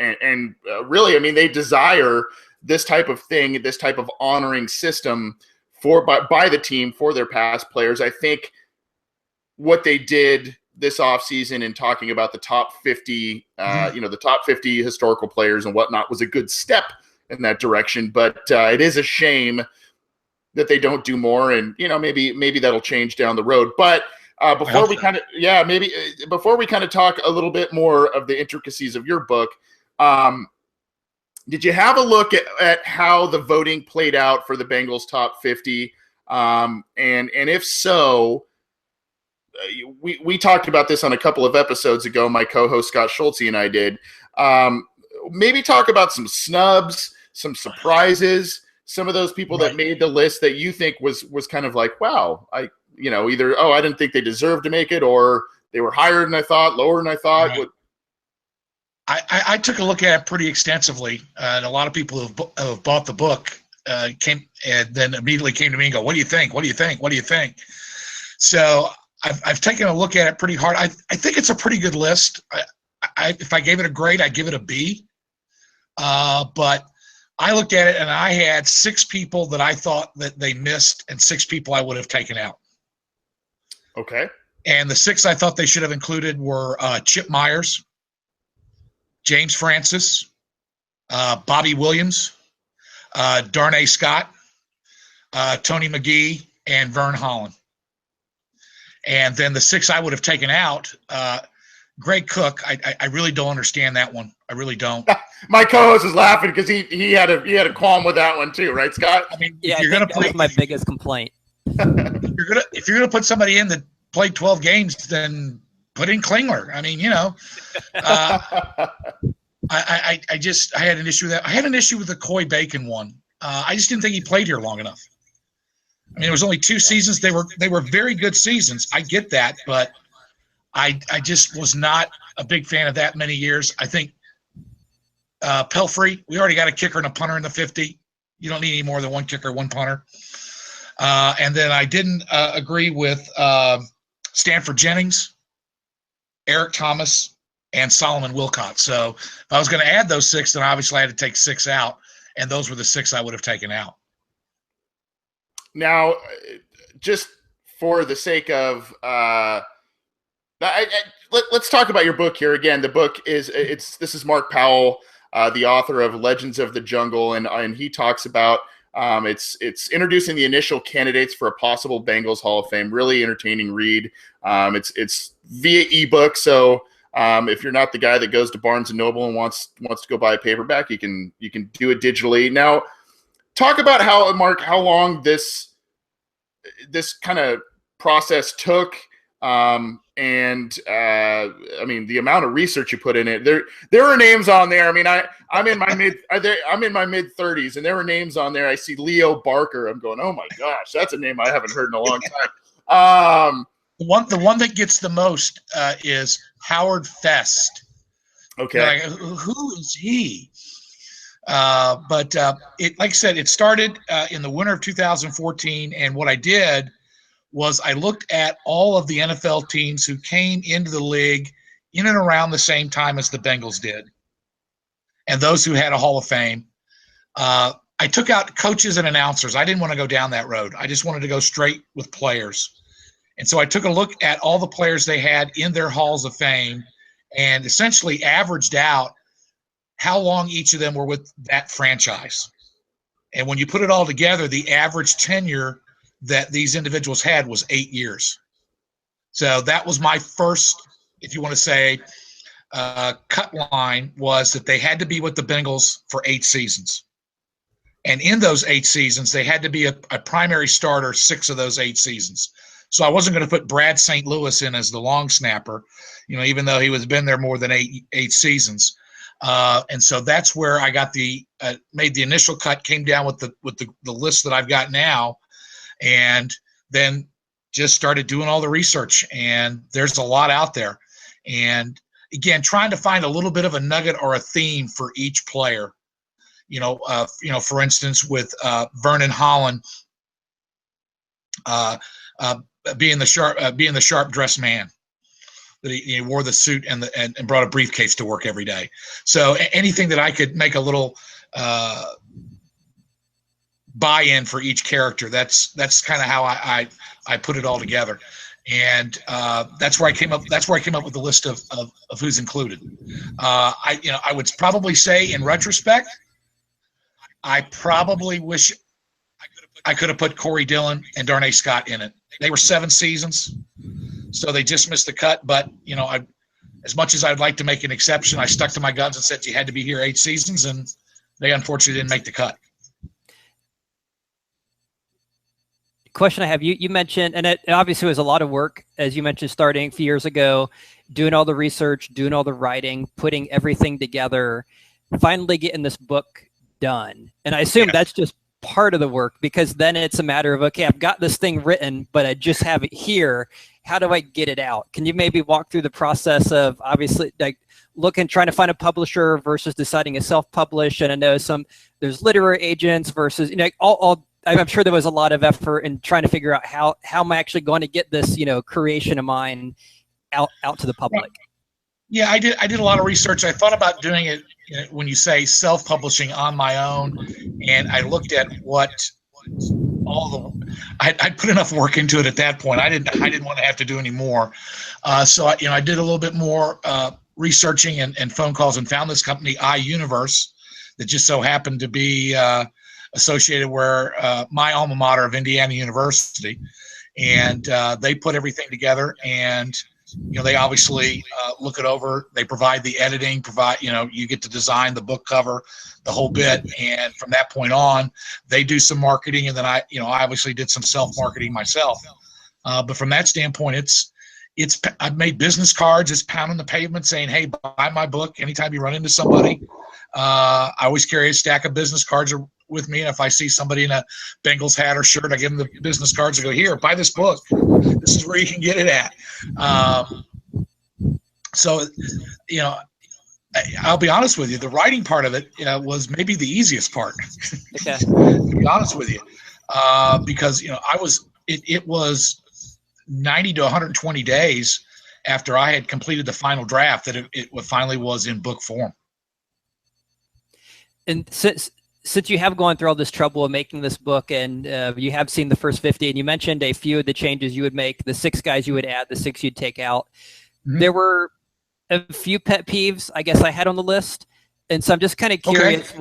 S1: really, I mean, they desire this type of thing, this type of honoring system by the team for their past players. I think what they did this offseason in talking about the top 50, the top 50 historical players and whatnot was a good step in that direction. But it is a shame that they don't do more, and maybe that'll change down the road. But before we kind of talk a little bit more of the intricacies of your book, did you have a look at how the voting played out for the Bengals top 50? And if so, we talked about this on a couple of episodes ago. My co-host Scott Schultze and I did. Maybe talk about some snubs, some surprises, some of those people that made the list that you think was kind of like, wow, either, I didn't think they deserved to make it, or they were higher than I thought, lower than I thought.
S4: Right. I took a look at it pretty extensively, and a lot of people who have bought the book came and then immediately came to me and go, what do you think? What do you think? What do you think? So I've taken a look at it pretty hard. I think it's a pretty good list. If I gave it a grade, I'd give it a B. But I looked at it, and I had 6 people that I thought that they missed and 6 people I would have taken out.
S1: Okay.
S4: And the 6 I thought they should have included were Chip Myers, James Francis, Bobby Williams, Darnay Scott, Tony McGee, and Vern Holland. And then the 6 I would have taken out, Greg Cook. I really don't understand that one. I really don't.
S1: My co-host is laughing because he had a qualm with that one too, right, Scott?
S2: I mean, yeah, that was my biggest complaint.
S4: If you're gonna put somebody in that played 12 games, then put in Klingler. I mean, I had an issue with that. I had an issue with the Coy Bacon one. I just didn't think he played here long enough. I mean, it was only 2 seasons. They were very good seasons. I get that, but I just was not a big fan of that many years. I think Pelfrey, we already got a kicker and a punter in the 50. You don't need any more than one kicker, one punter. And then I didn't agree with Stanford Jennings, Eric Thomas, and Solomon Wilcott. So if I was going to add those 6, then obviously I had to take 6 out, and those were the 6 I would have taken out.
S1: Now, just for the sake of let's talk about your book here again. The book this is Mark Powell, the author of Legends of the Jungle, and he talks about It's introducing the initial candidates for a possible Bengals Hall of Fame. Really entertaining read. It's via ebook, so if you're not the guy that goes to Barnes and Noble and wants to go buy a paperback, you can do it digitally. Now, talk about how long this kind of process took. I mean, the amount of research you put in it. There are names on there. I mean, I'm in my mid 30s, and there were names on there. I see Leo Barker. I'm going, oh my gosh, that's a name I haven't heard in a long time.
S4: The one that gets the most is Howard Fest.
S1: Okay,
S4: like, who is he? But it, like I said, it started in the winter of 2014, and what I did was I looked at all of the NFL teams who came into the league in and around the same time as the Bengals did, and those who had a Hall of Fame. I took out coaches and announcers. I didn't want to go down that road. I just wanted to go straight with players. And so I took a look at all the players they had in their Halls of Fame and essentially averaged out how long each of them were with that franchise. And when you put it all together, the average tenure that these individuals had was 8 years. So that was my first, if you want to say, cut line, was that they had to be with the Bengals for 8 seasons. And in those 8 seasons, they had to be a primary starter 6 of those 8 seasons. So I wasn't going to put Brad St. Louis in as the long snapper, even though he was been there more than eight seasons. And so that's where I got made the initial cut, came down with the list that I've got now, and then just started doing all the research. And there's a lot out there. And again, trying to find a little bit of a nugget or a theme for each player. For instance, with Vernon Holland being the sharp dressed man, that he wore the suit and brought a briefcase to work every day. So anything that I could make a little buy-in for each character, that's kind of how I put it all together. And that's where I came up with the list of who's included. I would probably say, in retrospect, I probably wish I could have put Corey Dillon and Darnay Scott in it. They were 7 seasons, so they just missed the cut. But as much as I'd like to make an exception, I stuck to my guns and said you had to be here 8 seasons, and they unfortunately didn't make the cut.
S2: Question I have, you mentioned, and it obviously was a lot of work, as you mentioned, starting a few years ago, doing all the research, doing all the writing, putting everything together, finally getting this book done. And I assume that's just part of the work, because then it's a matter of, okay, I've got this thing written, but I just have it here. How do I get it out? Can you maybe walk through the process of, obviously, like trying to find a publisher versus deciding to self-publish? And I know there's literary agents versus, I'm sure there was a lot of effort in trying to figure out how am I actually going to get this, creation of mine out to the public.
S4: Yeah, I did a lot of research. I thought about doing it when you say self-publishing on my own, and I looked at I'd put enough work into it at that point. I didn't want to have to do any more. So I did a little bit more researching and phone calls, and found this company, iUniverse, that just so happened to be associated where my alma mater of Indiana University, and they put everything together, and they obviously look it over. They provide the editing, you get to design the book cover, the whole bit, and from that point on, they do some marketing, and then I obviously did some self-marketing myself. But from that standpoint, I've made business cards, it's pounding the pavement saying, hey, buy my book anytime you run into somebody. I always carry a stack of business cards with me, and if I see somebody in a Bengals hat or shirt, I give them the business cards and go, here, buy this book. This is where you can get it at. So I'll be honest with you, the writing part of it was maybe the easiest part.
S2: Okay.
S4: To be honest with you, because it was 90 to 120 days after I had completed the final draft that it finally was in book form.
S2: And since you have gone through all this trouble of making this book, and you have seen the first 50, and you mentioned a few of the changes you would make, the 6 guys you would add, the 6 you'd take out. Mm-hmm. There were a few pet peeves I guess I had on the list, and so I'm just kind of curious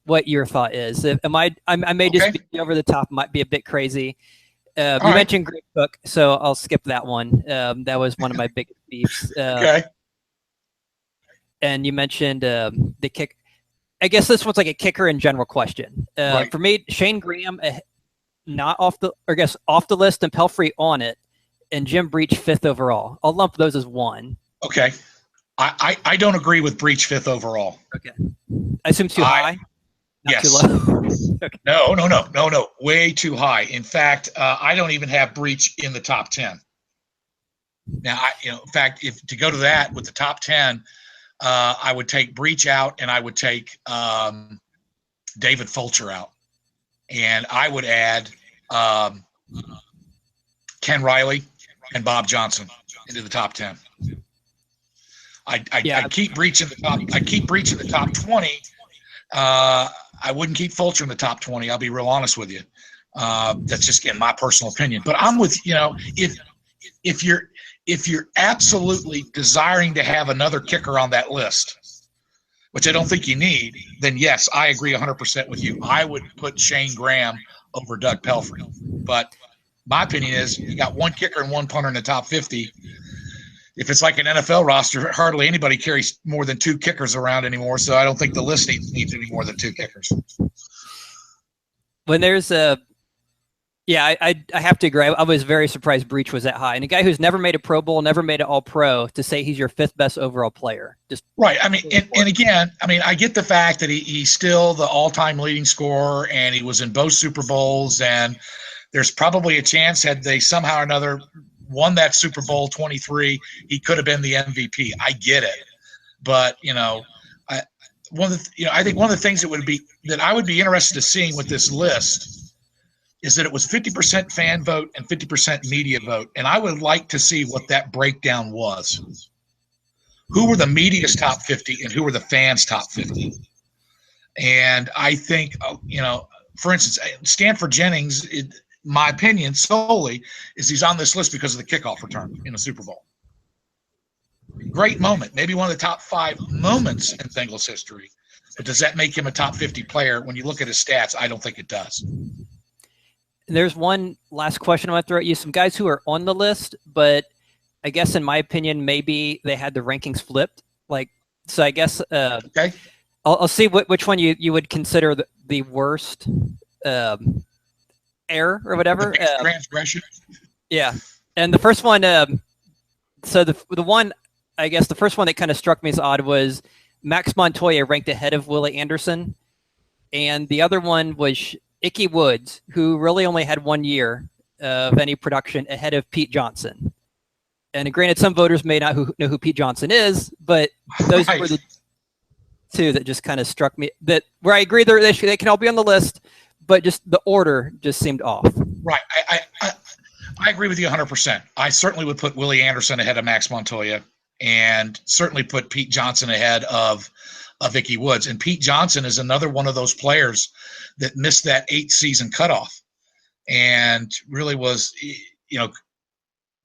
S2: what your thought is. I may just be over the top, might be a bit crazy. You mentioned Greg Cook, so I'll skip that one. That was one of my biggest beefs.
S4: Okay.
S2: And you mentioned the kick. I guess this one's like a kicker in general question.
S4: Right.
S2: For me, Shane Graham, not off the, or I guess off the list, and Pelfrey on it, and Jim Breach 5th overall. I'll lump those as one.
S4: Okay. I don't agree with Breach 5th overall.
S2: Okay. I assume too high? Not
S4: yes.
S2: too low? Okay.
S4: No. Way too high. In fact, I don't even have Breach in the top 10. Now, in fact, if to go to that with the top 10, I would take Breach out, and I would take David Fulcher out, and I would add Ken Riley and Bob Johnson into the top 10. I keep Breach in the top. I keep Breach in the top 20. I wouldn't keep Fulcher in the top 20. I'll be real honest with you. That's just again my personal opinion. But I'm with if you're absolutely desiring to have another kicker on that list, which I don't think you need, then yes, I agree 100% with you. I would put Shane Graham over Doug Pelfrey. But my opinion is you got one kicker and one punter in the top 50. If it's like an NFL roster, hardly anybody carries more than 2 kickers around anymore. So I don't think the list needs any more than 2 kickers.
S2: When there's I have to agree. I was very surprised Breach was that high. And a guy who's never made a Pro Bowl, never made an All-Pro, to say he's your 5th best overall player. Just
S4: right. I mean, and again, I get the fact that he's still the all-time leading scorer, and he was in both Super Bowls, and there's probably a chance had they somehow or another won that Super Bowl 23, he could have been the MVP. I get it. But, I think one of the things that I would be interested in seeing with this list is that it was 50% fan vote and 50% media vote. And I would like to see what that breakdown was. Who were the media's top 50 and who were the fans' top 50? And I think, for instance, Stanford Jennings, my opinion solely is he's on this list because of the kickoff return in the Super Bowl. Great moment. Maybe one of the top 5 moments in Bengals history. But does that make him a top 50 player? When you look at his stats, I don't think it does.
S2: There's one last question I want to throw at you. Some guys who are on the list, but I guess in my opinion, maybe they had the rankings flipped. So I guess
S4: okay.
S2: I'll see which one you would consider the worst error or whatever.
S4: Transgression.
S2: Yeah. And the first one, so the one, I guess the first one that kind of struck me as odd was Max Montoya ranked ahead of Willie Anderson. And the other one was Ickey Woods, who really only had 1 year of any production, ahead of Pete Johnson. And granted, some voters may not know who Pete Johnson is, but those were the two that just kind of struck me, that where I agree they can all be on the list, but just the order just seemed off.
S4: Right. I agree with you 100%. I certainly would put Willie Anderson ahead of Max Montoya, and certainly put Pete Johnson ahead of Ickey Woods. And Pete Johnson is another one of those players that missed that 8-season cutoff, and really was,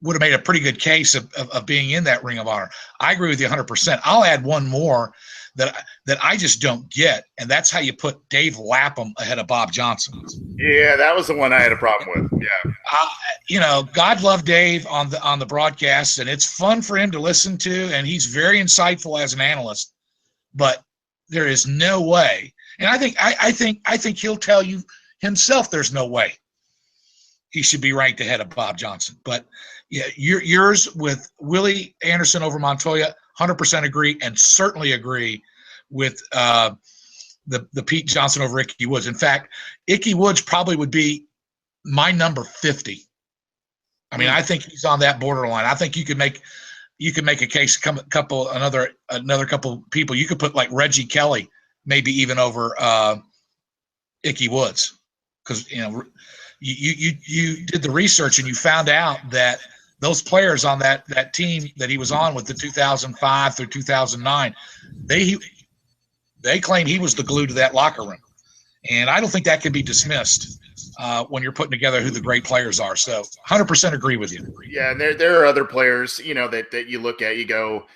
S4: would have made a pretty good case of being in that Ring of Honor. I agree with you 100%. I'll add one more that I just don't get, and that's how you put Dave Lapham ahead of Bob Johnson.
S1: Yeah, that was the one I had a problem with. Yeah.
S4: God love Dave on the broadcast, and it's fun for him to listen to, and he's very insightful as an analyst. But there is no way, and I think he'll tell you himself there's no way he should be ranked ahead of Bob Johnson. But yeah, yours with Willie Anderson over Montoya, 100% agree, and certainly agree with the Pete Johnson over Ickey Woods. In fact, Ickey Woods probably would be my number 50. I mean, I think he's on that borderline. I think you could make a case, another couple people. You could put like Reggie Kelly, maybe even over Ickey Woods, because you did the research and you found out that those players on that team that he was on with the 2005 through 2009, they claim he was the glue to that locker room, and I don't think that can be dismissed when you're putting together who the great players are. So 100% agree with you.
S1: Yeah, and there are other players, that you look at, you go,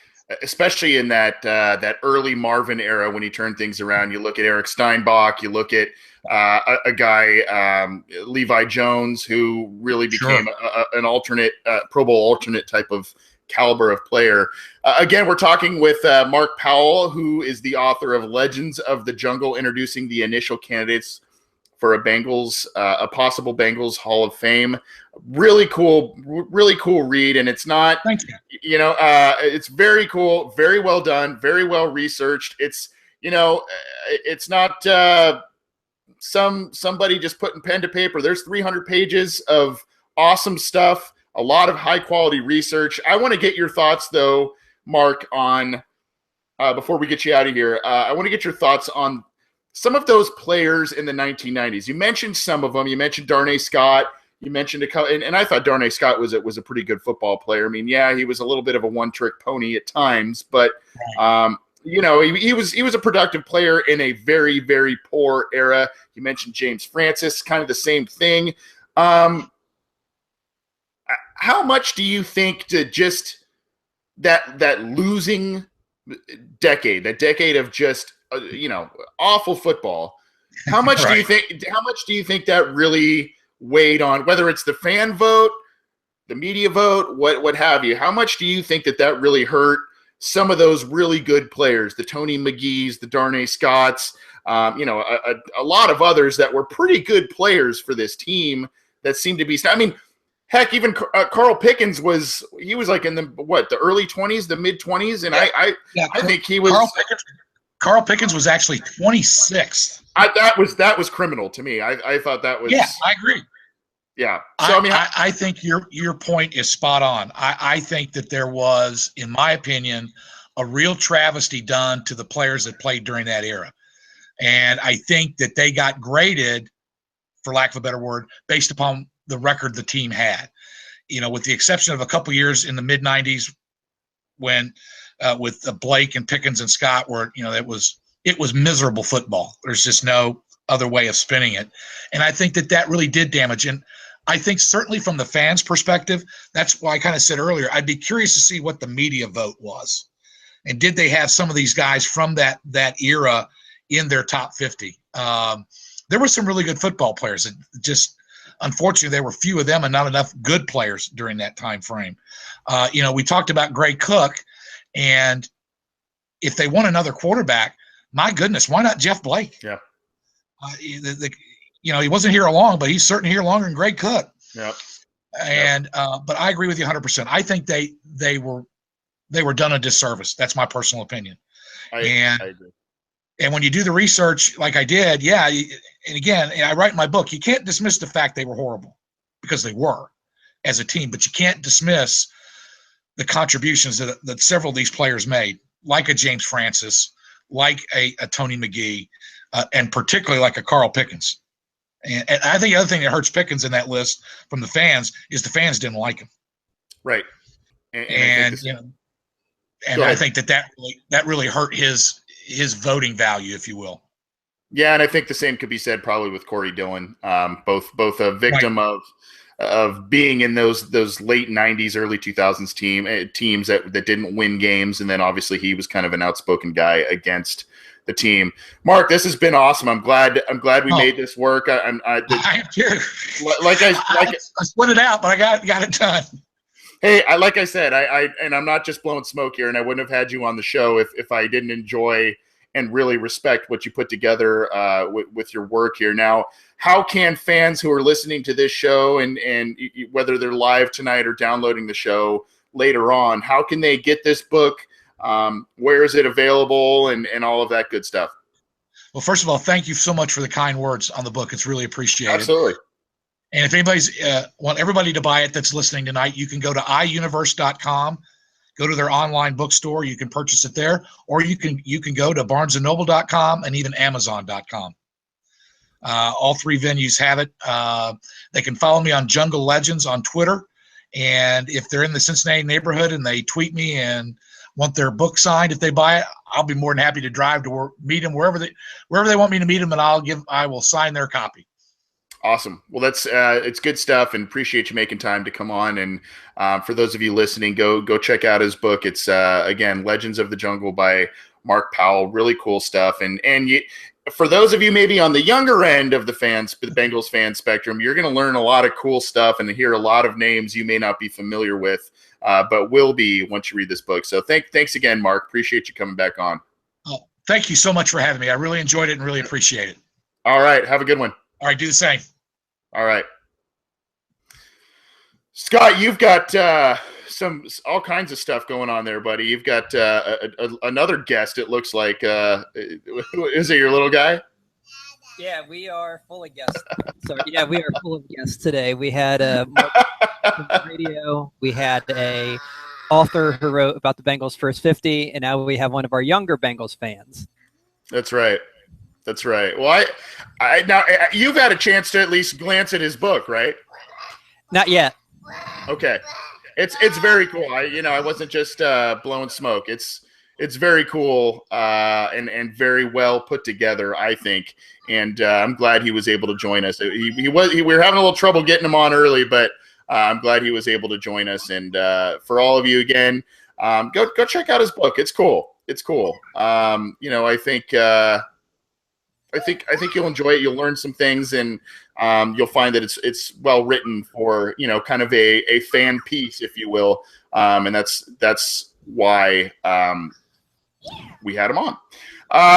S1: especially in that early Marvin era when he turned things around. You look at Eric Steinbach, you look at a guy, Levi Jones, who really became an alternate Pro Bowl alternate type of caliber of player. Again, we're talking with Mark Powell, who is the author of Legends of the Jungle, introducing the initial candidates for a possible Bengals Hall of Fame. Really cool read. And it's not, it's very cool, very well done, very well researched. It's, it's not somebody just putting pen to paper. There's 300 pages of awesome stuff, a lot of high quality research. I want to get your thoughts though, Mark, on, before we get you out of here, I want to get your thoughts on some of those players in the 1990s. You mentioned some of them. You mentioned Darnay Scott. You mentioned and I thought Darnay Scott was a pretty good football player. I mean, yeah, he was a little bit of a one-trick pony at times, but he was a productive player in a very, very poor era. You mentioned James Francis, kind of the same thing. How much do you think to just that losing decade, that decade of just awful football? How much do you think? How much do you think that really weighed on, whether it's the fan vote, the media vote, what have you? How much do you think that really hurt some of those really good players, the Tony McGee's, the Darnay Scotts, a lot of others that were pretty good players for this team that seemed to be? I mean, heck, even Carl Pickens was like in the early 20s, the mid 20s, and I think he was.
S4: Carl Pickens was actually 26th.
S1: That was criminal to me. I thought that was.
S4: Yeah, I agree.
S1: Yeah. So
S4: I think your point is spot on. I think that there was, in my opinion, a real travesty done to the players that played during that era, and I think that they got graded, for lack of a better word, based upon the record the team had. With the exception of a couple years in the mid 90s when. With Blake and Pickens and Scott, where it was miserable football. There's just no other way of spinning it, and I think that really did damage. And I think certainly from the fans' perspective, that's why I kind of said earlier, I'd be curious to see what the media vote was, and did they have some of these guys from that era in their top 50? There were some really good football players. Just unfortunately, there were few of them and not enough good players during that time frame. We talked about Gray Cook. And if they want another quarterback, my goodness, why not Jeff Blake?
S1: Yeah.
S4: He wasn't here long, but he's certainly here longer than Greg Cook.
S1: Yeah.
S4: And but I agree with you 100%. I think they were done a disservice. That's my personal opinion. I agree. And when you do the research like I did, and again, I write in my book, you can't dismiss the fact they were horrible, because they were as a team, but you can't dismiss the contributions that several of these players made, like a James Francis, like a Tony McGee, and particularly like a Carl Pickens. And I think the other thing that hurts Pickens in that list from the fans is the fans didn't like him.
S1: Right.
S4: And I think that really hurt his voting value, if you will.
S1: Yeah, and I think the same could be said probably with Corey Dillon, both a victim of being in those late 90s, early 2000s teams that didn't win games, and then obviously he was kind of an outspoken guy against the team. Mark, this has been awesome. I'm glad we made this work. I am too. I
S4: split it out, but I got it done.
S1: Hey, like I said, and I'm not just blowing smoke here, and I wouldn't have had you on the show if I didn't enjoy and really respect what you put together with your work here. Now, how can fans who are listening to this show and whether they're live tonight or downloading the show later on, how can they get this book? Where is it available and all of that good stuff?
S4: Well, first of all, thank you so much for the kind words on the book. It's really appreciated.
S1: Absolutely.
S4: And if anybody's want everybody to buy it that's listening tonight, you can go to iuniverse.com. Go to their online bookstore. You can purchase it there, or you can go to barnesandnoble.com and even amazon.com. All three venues have it. They can follow me on Jungle Legends on Twitter. And if they're in the Cincinnati neighborhood and they tweet me and want their book signed, if they buy it, I'll be more than happy to drive to meet them wherever they want me to meet them, and I will sign their copy.
S1: Awesome. Well, that's it's good stuff, and appreciate you making time to come on. And for those of you listening, go check out his book. It's again, Legends of the Jungle by Mark Powell. Really cool stuff. And for those of you maybe on the younger end of the Bengals fan spectrum, you're going to learn a lot of cool stuff and hear a lot of names you may not be familiar with, but will be once you read this book. So thanks again, Mark. Appreciate you coming back on.
S4: Oh, thank you so much for having me. I really enjoyed it and really appreciate it.
S1: All right. Have a good one.
S4: All right. Do the same.
S1: All right. Scott, you've got all kinds of stuff going on there, buddy. You've got another guest, it looks like. Is it your little guy?
S2: Yeah, we are full of guests. So, yeah, we are full of guests today. We had a radio. We had a author who wrote about the Bengals first 50, and now we have one of our younger Bengals fans.
S1: That's right. That's right. Well, now you've had a chance to at least glance at his book, right?
S2: Not yet.
S1: Okay. It's very cool. I wasn't just blowing smoke. It's very cool and very well put together, I think. And I'm glad he was able to join us. We were having a little trouble getting him on early, but I'm glad he was able to join us. And for all of you again, go check out his book. It's cool. It's cool. I think you'll enjoy it. You'll learn some things, and you'll find that it's well written for kind of a fan piece, if you will. And that's why we had him on.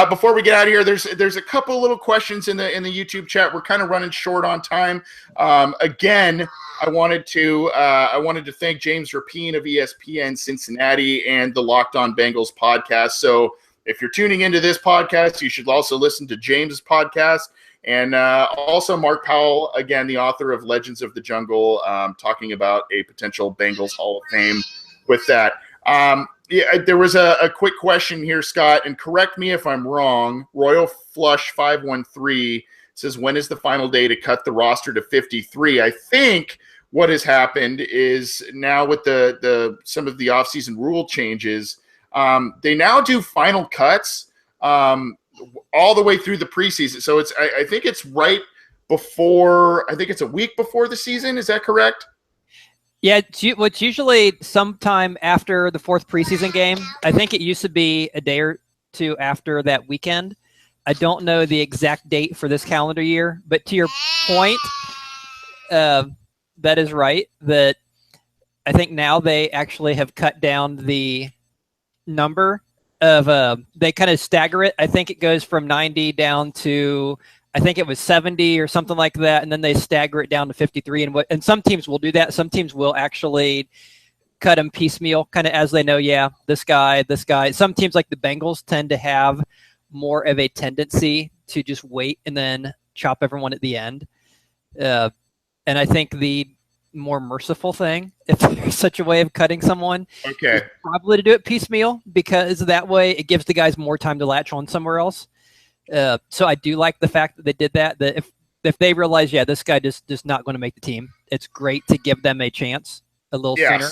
S1: Before we get out of here, there's a couple little questions in the YouTube chat. We're kind of running short on time. Again, I wanted to thank James Rapien of ESPN Cincinnati and the Locked On Bengals podcast. So if you're tuning into this podcast, you should also listen to James' podcast. And also Mark Powell, again, the author of Legends of the Jungle, talking about a potential Bengals Hall of Fame with that. There was a quick question here, Scott, and correct me if I'm wrong. Royal Flush 513 says, when is the final day to cut the roster to 53? I think what has happened is now with some of the offseason rule changes, they now do final cuts all the way through the preseason. So I think it's right before, I think it's a week before the season. Is that correct?
S2: Yeah, it's usually sometime after the fourth preseason game. I think it used to be a day or two after that weekend. I don't know the exact date for this calendar year, but to your point, that is right. That I think now they actually have cut down the number of they kind of stagger it. I think it goes from 90 down to, I think it was 70 or something like that, and then they stagger it down to 53. And some teams will do that. Some teams will actually cut them piecemeal, kind of as they know, yeah, this guy. Some teams like the Bengals tend to have more of a tendency to just wait and then chop everyone at the end. And I think the more merciful thing, if there's such a way of cutting someone, is probably to do it piecemeal, because that way it gives the guys more time to latch on somewhere else. So I do like the fact that they did that. That if they realize, yeah, this guy just not going to make the team, it's great to give them a chance a little sooner.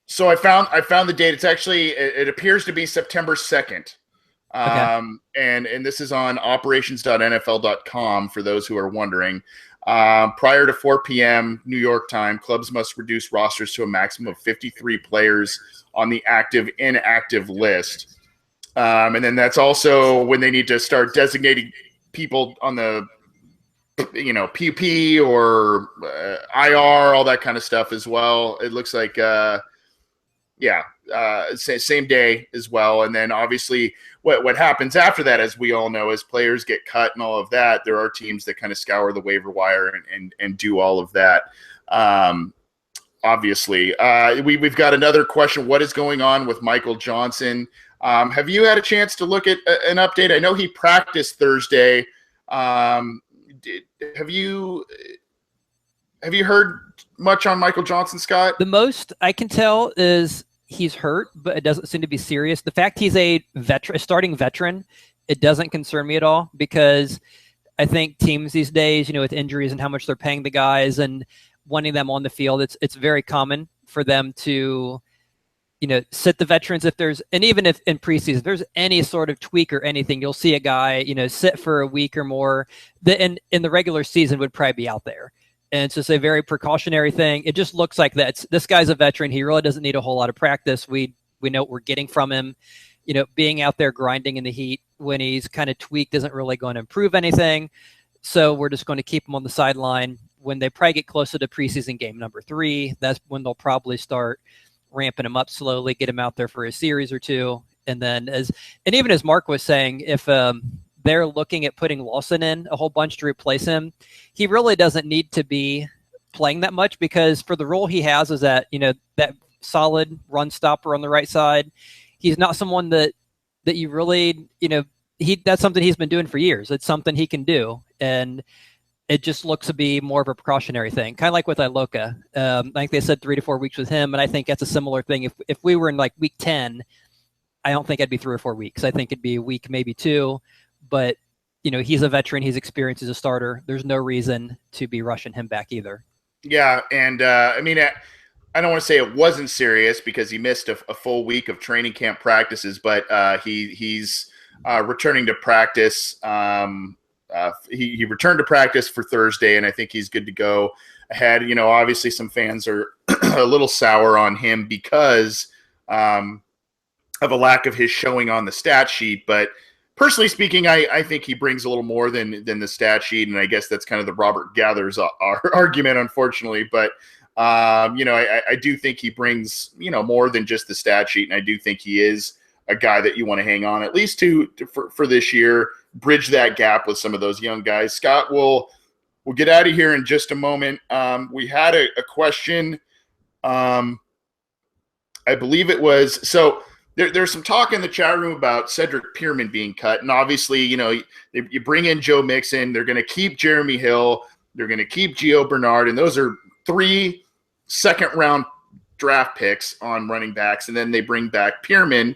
S1: So I found the date. It's actually, it appears to be September 2nd. And this is on operations.nfl.com for those who are wondering. Prior to 4 p.m. New York time, clubs must reduce rosters to a maximum of 53 players on the inactive list. And then that's also when they need to start designating people on the, PP or IR, all that kind of stuff as well. It looks like, same day as well. And then obviously what happens after that, as we all know, as players get cut and all of that, there are teams that kind of scour the waiver wire and do all of that. Obviously, we've got another question. What is going on with Michael Johnson? Have you had a chance to look at an update? I know he practiced Thursday. Have you heard much on Michael Johnson, Scott?
S2: The most I can tell is he's hurt, but it doesn't seem to be serious. The fact he's a starting veteran, it doesn't concern me at all, because I think teams these days, with injuries and how much they're paying the guys and wanting them on the field, it's very common for them to, sit the veterans if there's, and even if in preseason, if there's any sort of tweak or anything, you'll see a guy, sit for a week or more that in the regular season would probably be out there. And it's just a very precautionary thing. It just looks like that. This guy's a veteran. He really doesn't need a whole lot of practice. We know what we're getting from him. Being out there grinding in the heat when he's kind of tweaked isn't really going to improve anything. So we're just going to keep him on the sideline. When they probably get closer to preseason game number 3, that's when they'll probably start ramping him up slowly, get him out there for a series or two. And then even as Mark was saying, if they're looking at putting Lawson in a whole bunch to replace him, he really doesn't need to be playing that much, because for the role he has is that, that solid run stopper on the right side. He's not someone that you really, that's something he's been doing for years. It's something he can do. And it just looks to be more of a precautionary thing, kind of like with Iloka. I think they said 3 to 4 weeks with him, and I think that's a similar thing. If we were in like week 10, I don't think I'd be 3 or 4 weeks. I think it'd be a week, maybe 2. But he's a veteran. He's experienced as a starter. There's no reason to be rushing him back either.
S1: Yeah, and I don't want to say it wasn't serious because he missed a full week of training camp practices, but he's returning to practice. He returned to practice for Thursday, and I think he's good to go ahead. Obviously some fans are a little sour on him because of a lack of his showing on the stat sheet. But personally speaking, I think he brings a little more than the stat sheet, and I guess that's kind of the Robert Gathers argument, unfortunately. But I do think he brings more than just the stat sheet, and I do think he is a guy that you want to hang on at least for this year, bridge that gap with some of those young guys. Scott, we'll get out of here in just a moment. We had a question. I believe it was, so there's some talk in the chat room about Cedric Pierman being cut. And obviously, you bring in Joe Mixon. They're going to keep Jeremy Hill. They're going to keep Gio Bernard. And those are 3 second-round draft picks on running backs. And then they bring back Pierman,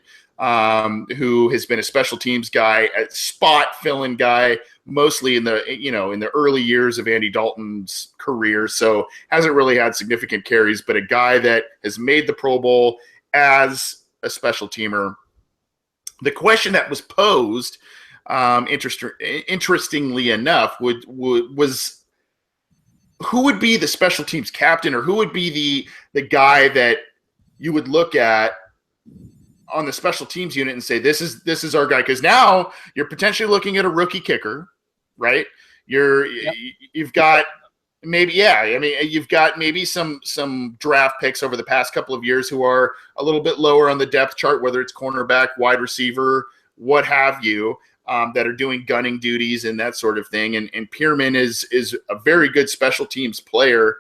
S1: who has been a special teams guy, a spot fill-in guy, mostly in the early years of Andy Dalton's career. So hasn't really had significant carries, but a guy that has made the Pro Bowl as a special teamer. The question that was posed, interestingly enough, was who would be the special teams captain, or who would be the guy that you would look at on the special teams unit and say, this is our guy? Because now you're potentially looking at a rookie kicker, right? You've got maybe, you've got maybe some draft picks over the past couple of years who are a little bit lower on the depth chart, whether it's cornerback, wide receiver, what have you, that are doing gunning duties and that sort of thing. And Pierman is a very good special teams player.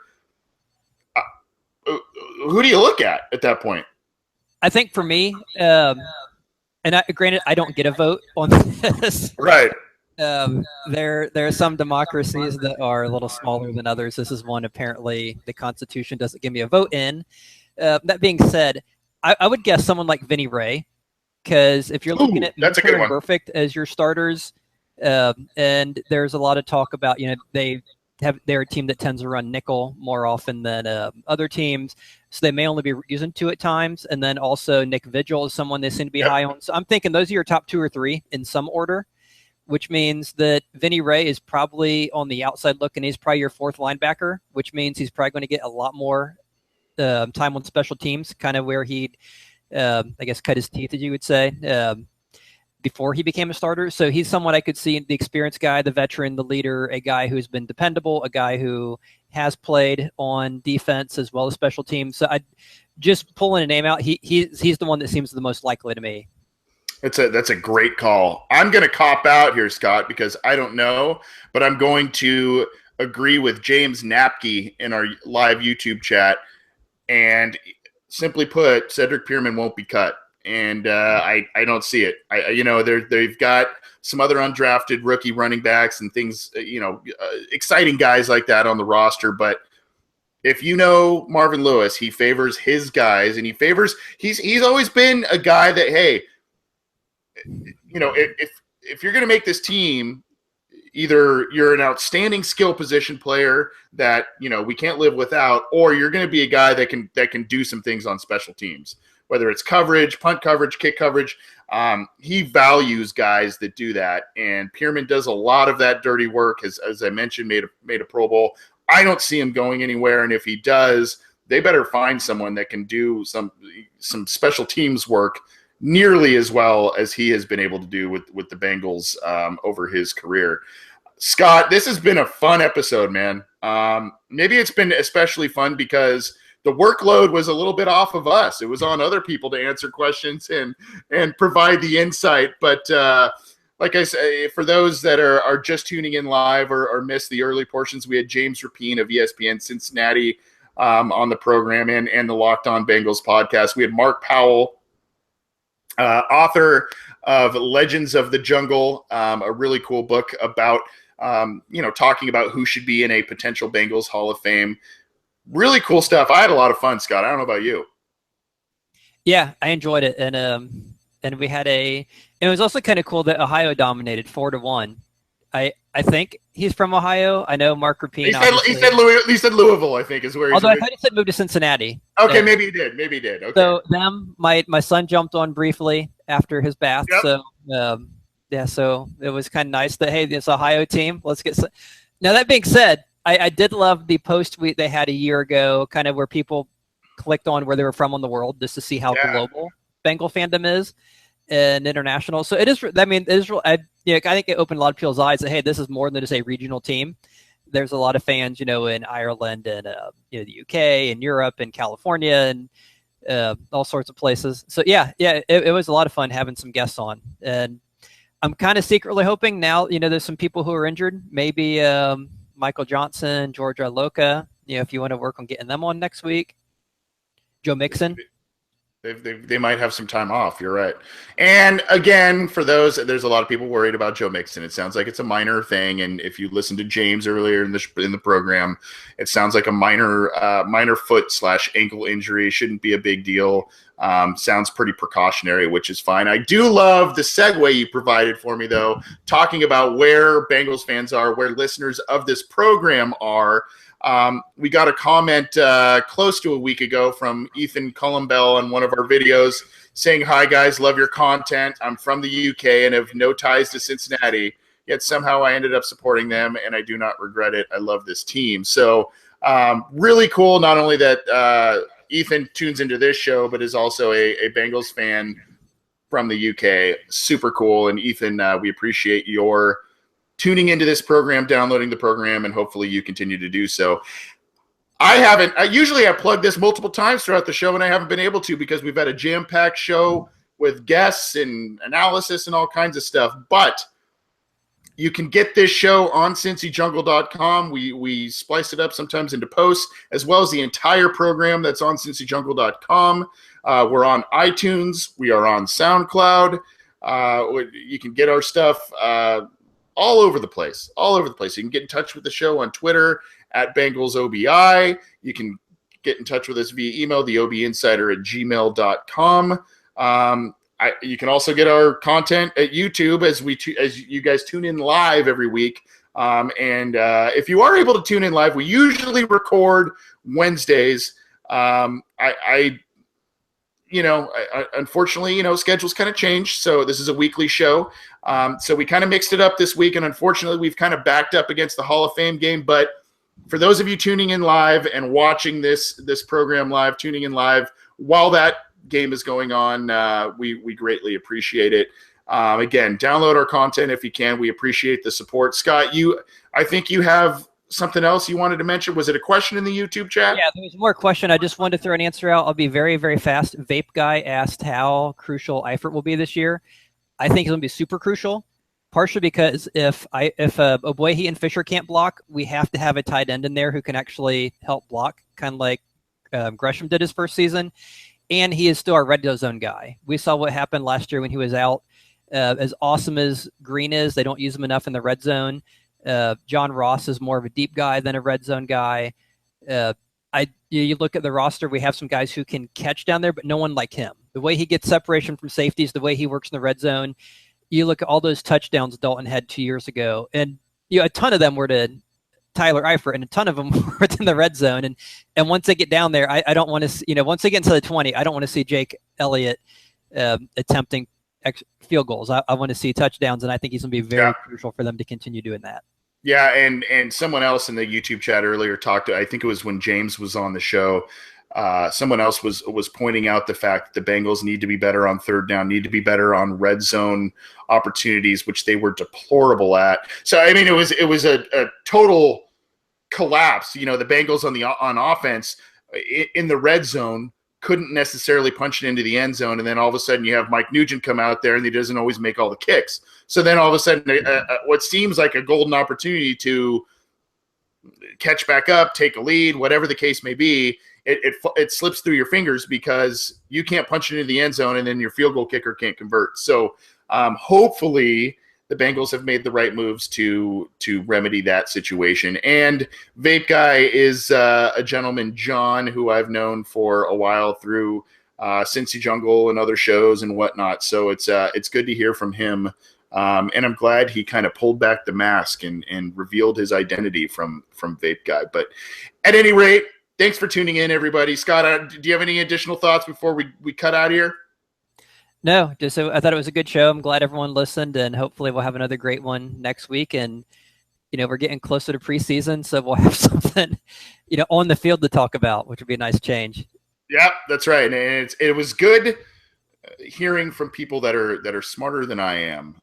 S1: Who do you look at that point?
S2: I think for me, granted, I don't get a vote on this.
S1: Right.
S2: There are some democracies that are a little smaller than others. This is one apparently the Constitution doesn't give me a vote in. That being said, I would guess someone like Vinny Ray, because if you're looking at Minter and Perfect as your starters, and there's a lot of talk about, they're a team that tends to run nickel more often than other teams, so they may only be using 2 at times. And then also Nick Vigil is someone they seem to be high on. So I'm thinking those are your top 2 or 3 in some order, which means that Vinny Ray is probably on the outside looking. He's probably your 4th linebacker, which means he's probably going to get a lot more time on special teams, kind of where he'd, I guess, cut his teeth, as you would say, before he became a starter. So he's someone I could see, the experienced guy, the veteran, the leader, a guy who's been dependable, a guy who has played on defense as well as special teams. So I just pulling a name out, he's the one that seems the most likely to me.
S1: That's a great call. I'm going to cop out here, Scott, because I don't know, but I'm going to agree with James Napke in our live YouTube chat. And simply put, Cedric Pierman won't be cut. And I don't see it. They've got some other undrafted rookie running backs and things, exciting guys like that on the roster. But if Marvin Lewis, he favors his guys, and he's always been a guy that, hey, if you're going to make this team, either you're an outstanding skill position player that we can't live without, or you're going to be a guy that can do some things on special teams. whether it's coverage, punt coverage, kick coverage. He values guys that do that, and Pierman does a lot of that dirty work. As I mentioned, made a Pro Bowl. I don't see him going anywhere, and if he does, they better find someone that can do some special teams work nearly as well as he has been able to do with the Bengals over his career. Scott, this has been a fun episode, man. Maybe it's been especially fun because the workload was a little bit off of us. It was on other people to answer questions and provide the insight. But like I say, for those that are just tuning in live or missed the early portions, we had James Rapien of ESPN Cincinnati on the program and the Locked On Bengals podcast. We had Mark Powell, author of Legends of the Jungle, a really cool book about talking about who should be in a potential Bengals Hall of Fame. Really cool stuff. I had a lot of fun, Scott. I don't know about you.
S2: Yeah, I enjoyed it, and we had it was also kind of cool that Ohio dominated 4-1. I think he's from Ohio. I know Mark Rapien.
S1: He said Louisville, I think, is where he's.
S2: Although I thought he said moved to Cincinnati.
S1: Okay, maybe he did. Okay.
S2: So my son jumped on briefly after his bath. Yep. So so it was kind of nice that, hey, this Ohio team, let's get some. Now that being said, I did love the post tweet they had a year ago, kind of where people clicked on where they were from on the world just to see how global Bengal fandom is and international. So it is. I mean, it is. I think it opened a lot of people's eyes that, hey, this is more than just a regional team. There's a lot of fans, in Ireland and the UK and Europe and California and all sorts of places. So it was a lot of fun having some guests on, and I'm kind of secretly hoping now. There's some people who are injured. Maybe Michael Johnson, George Iloka. If you want to work on getting them on next week, Joe Mixon.
S1: They might have some time off. You're right. And again, for those, there's a lot of people worried about Joe Mixon. It sounds like it's a minor thing. And if you listen to James earlier in the program, it sounds like a minor foot/ankle injury. Shouldn't be a big deal. Sounds pretty precautionary, which is fine. I do love the segue you provided for me, though, talking about where Bengals fans are, where listeners of this program are. We got a comment close to a week ago from Ethan Cullambell on one of our videos saying, "Hi guys, love your content. I'm from the UK and have no ties to Cincinnati, yet somehow I ended up supporting them and I do not regret it. I love this team." So really cool, not only that Ethan tunes into this show, but is also a Bengals fan from the UK. Super cool. And Ethan, we appreciate your tuning into this program, downloading the program, and hopefully you continue to do so. Usually I plug this multiple times throughout the show, and I haven't been able to because we've had a jam-packed show with guests and analysis and all kinds of stuff. But you can get this show on cincyjungle.com. We splice it up sometimes into posts, as well as the entire program that's on cincyjungle.com. We're on iTunes. We are on SoundCloud. You can get our stuff all over the place. You can get in touch with the show on Twitter at BengalsOBI. You can get in touch with us via email, theobinsider@gmail.com. You can also get our content at YouTube as you guys tune in live every week. And if you are able to tune in live, we usually record Wednesdays. Unfortunately, schedules kind of changed. So this is a weekly show. So we kind of mixed it up this week. And unfortunately, we've kind of backed up against the Hall of Fame game. But for those of you tuning in live and watching this program live, tuning in live while that game is going on, we greatly appreciate it. Again, download our content if you can. We appreciate the support. Scott, I think you have something else you wanted to mention. Was it a question in the YouTube chat?
S2: Yeah, there was more question. I just wanted to throw an answer out. I'll be very, very fast. Vape Guy asked how crucial Eifert will be this year. I think he's going to be super crucial, partially because if Oboye and Fisher can't block, we have to have a tight end in there who can actually help block, kind of like Gresham did his first season. And he is still our red zone guy. We saw what happened last year when he was out. As awesome as Green is, they don't use him enough in the red zone. John Ross is more of a deep guy than a red zone guy. You look at the roster, we have some guys who can catch down there, but no one like him. The way he gets separation from safeties, the way he works in the red zone. You look at all those touchdowns Dalton had 2 years ago, and a ton of them were to Tyler Eifert, and a ton of them were within the red zone. And once they get down there, I don't want to, once they get into the 20, I don't want to see Jake Elliott attempting field goals. I want to see touchdowns, and I think he's going to be very crucial for them to continue doing that.
S1: Yeah, and someone else in the YouTube chat earlier talked to, I think it was when James was on the show, someone else was pointing out the fact that the Bengals need to be better on third down, need to be better on red zone opportunities, which they were deplorable at. So, I mean, it was a total collapse. The Bengals on offense in the red zone couldn't necessarily punch it into the end zone, and then all of a sudden you have Mike Nugent come out there, and he doesn't always make all the kicks. So then all of a sudden, what seems like a golden opportunity to catch back up, take a lead, whatever the case may be, it slips through your fingers because you can't punch it into the end zone, and then your field goal kicker can't convert. So hopefully the Bengals have made the right moves to remedy that situation. And Vape Guy is a gentleman, John, who I've known for a while through Cincy Jungle and other shows and whatnot. So it's good to hear from him. And I'm glad he kind of pulled back the mask and revealed his identity from Vape Guy. But at any rate, thanks for tuning in, everybody. Scott, do you have any additional thoughts before we cut out here?
S2: No, just I thought it was a good show. I'm glad everyone listened, and hopefully we'll have another great one next week. And we're getting closer to preseason, so we'll have something on the field to talk about, which would be a nice change.
S1: Yeah, that's right. And it was good hearing from people that are smarter than I am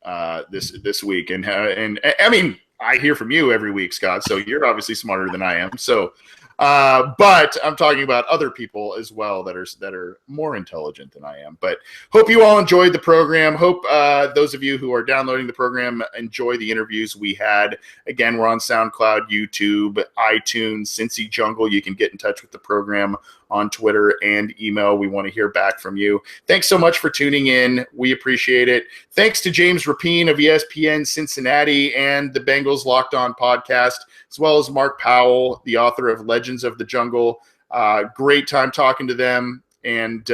S1: this week. And I mean, I hear from you every week, Scott. So you're obviously smarter than I am. So. But I'm talking about other people as well that are more intelligent than I am. But hope you all enjoyed the program. Hope those of you who are downloading the program enjoy the interviews we had. Again, we're on SoundCloud, YouTube, iTunes, Cincy Jungle. You can get in touch with the program on Twitter and email. We want to hear back from you. Thanks so much for tuning in. We appreciate it. Thanks to James Rapien of ESPN Cincinnati and the Bengals Locked On podcast, as well as Mark Powell, the author of Legends of the Jungle. Great time talking to them, and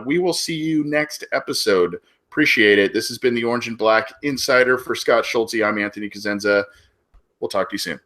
S1: we will see you next episode. Appreciate it. This has been the Orange and Black Insider. For Scott Schulte, I'm Anthony Cosenza. We'll talk to you soon.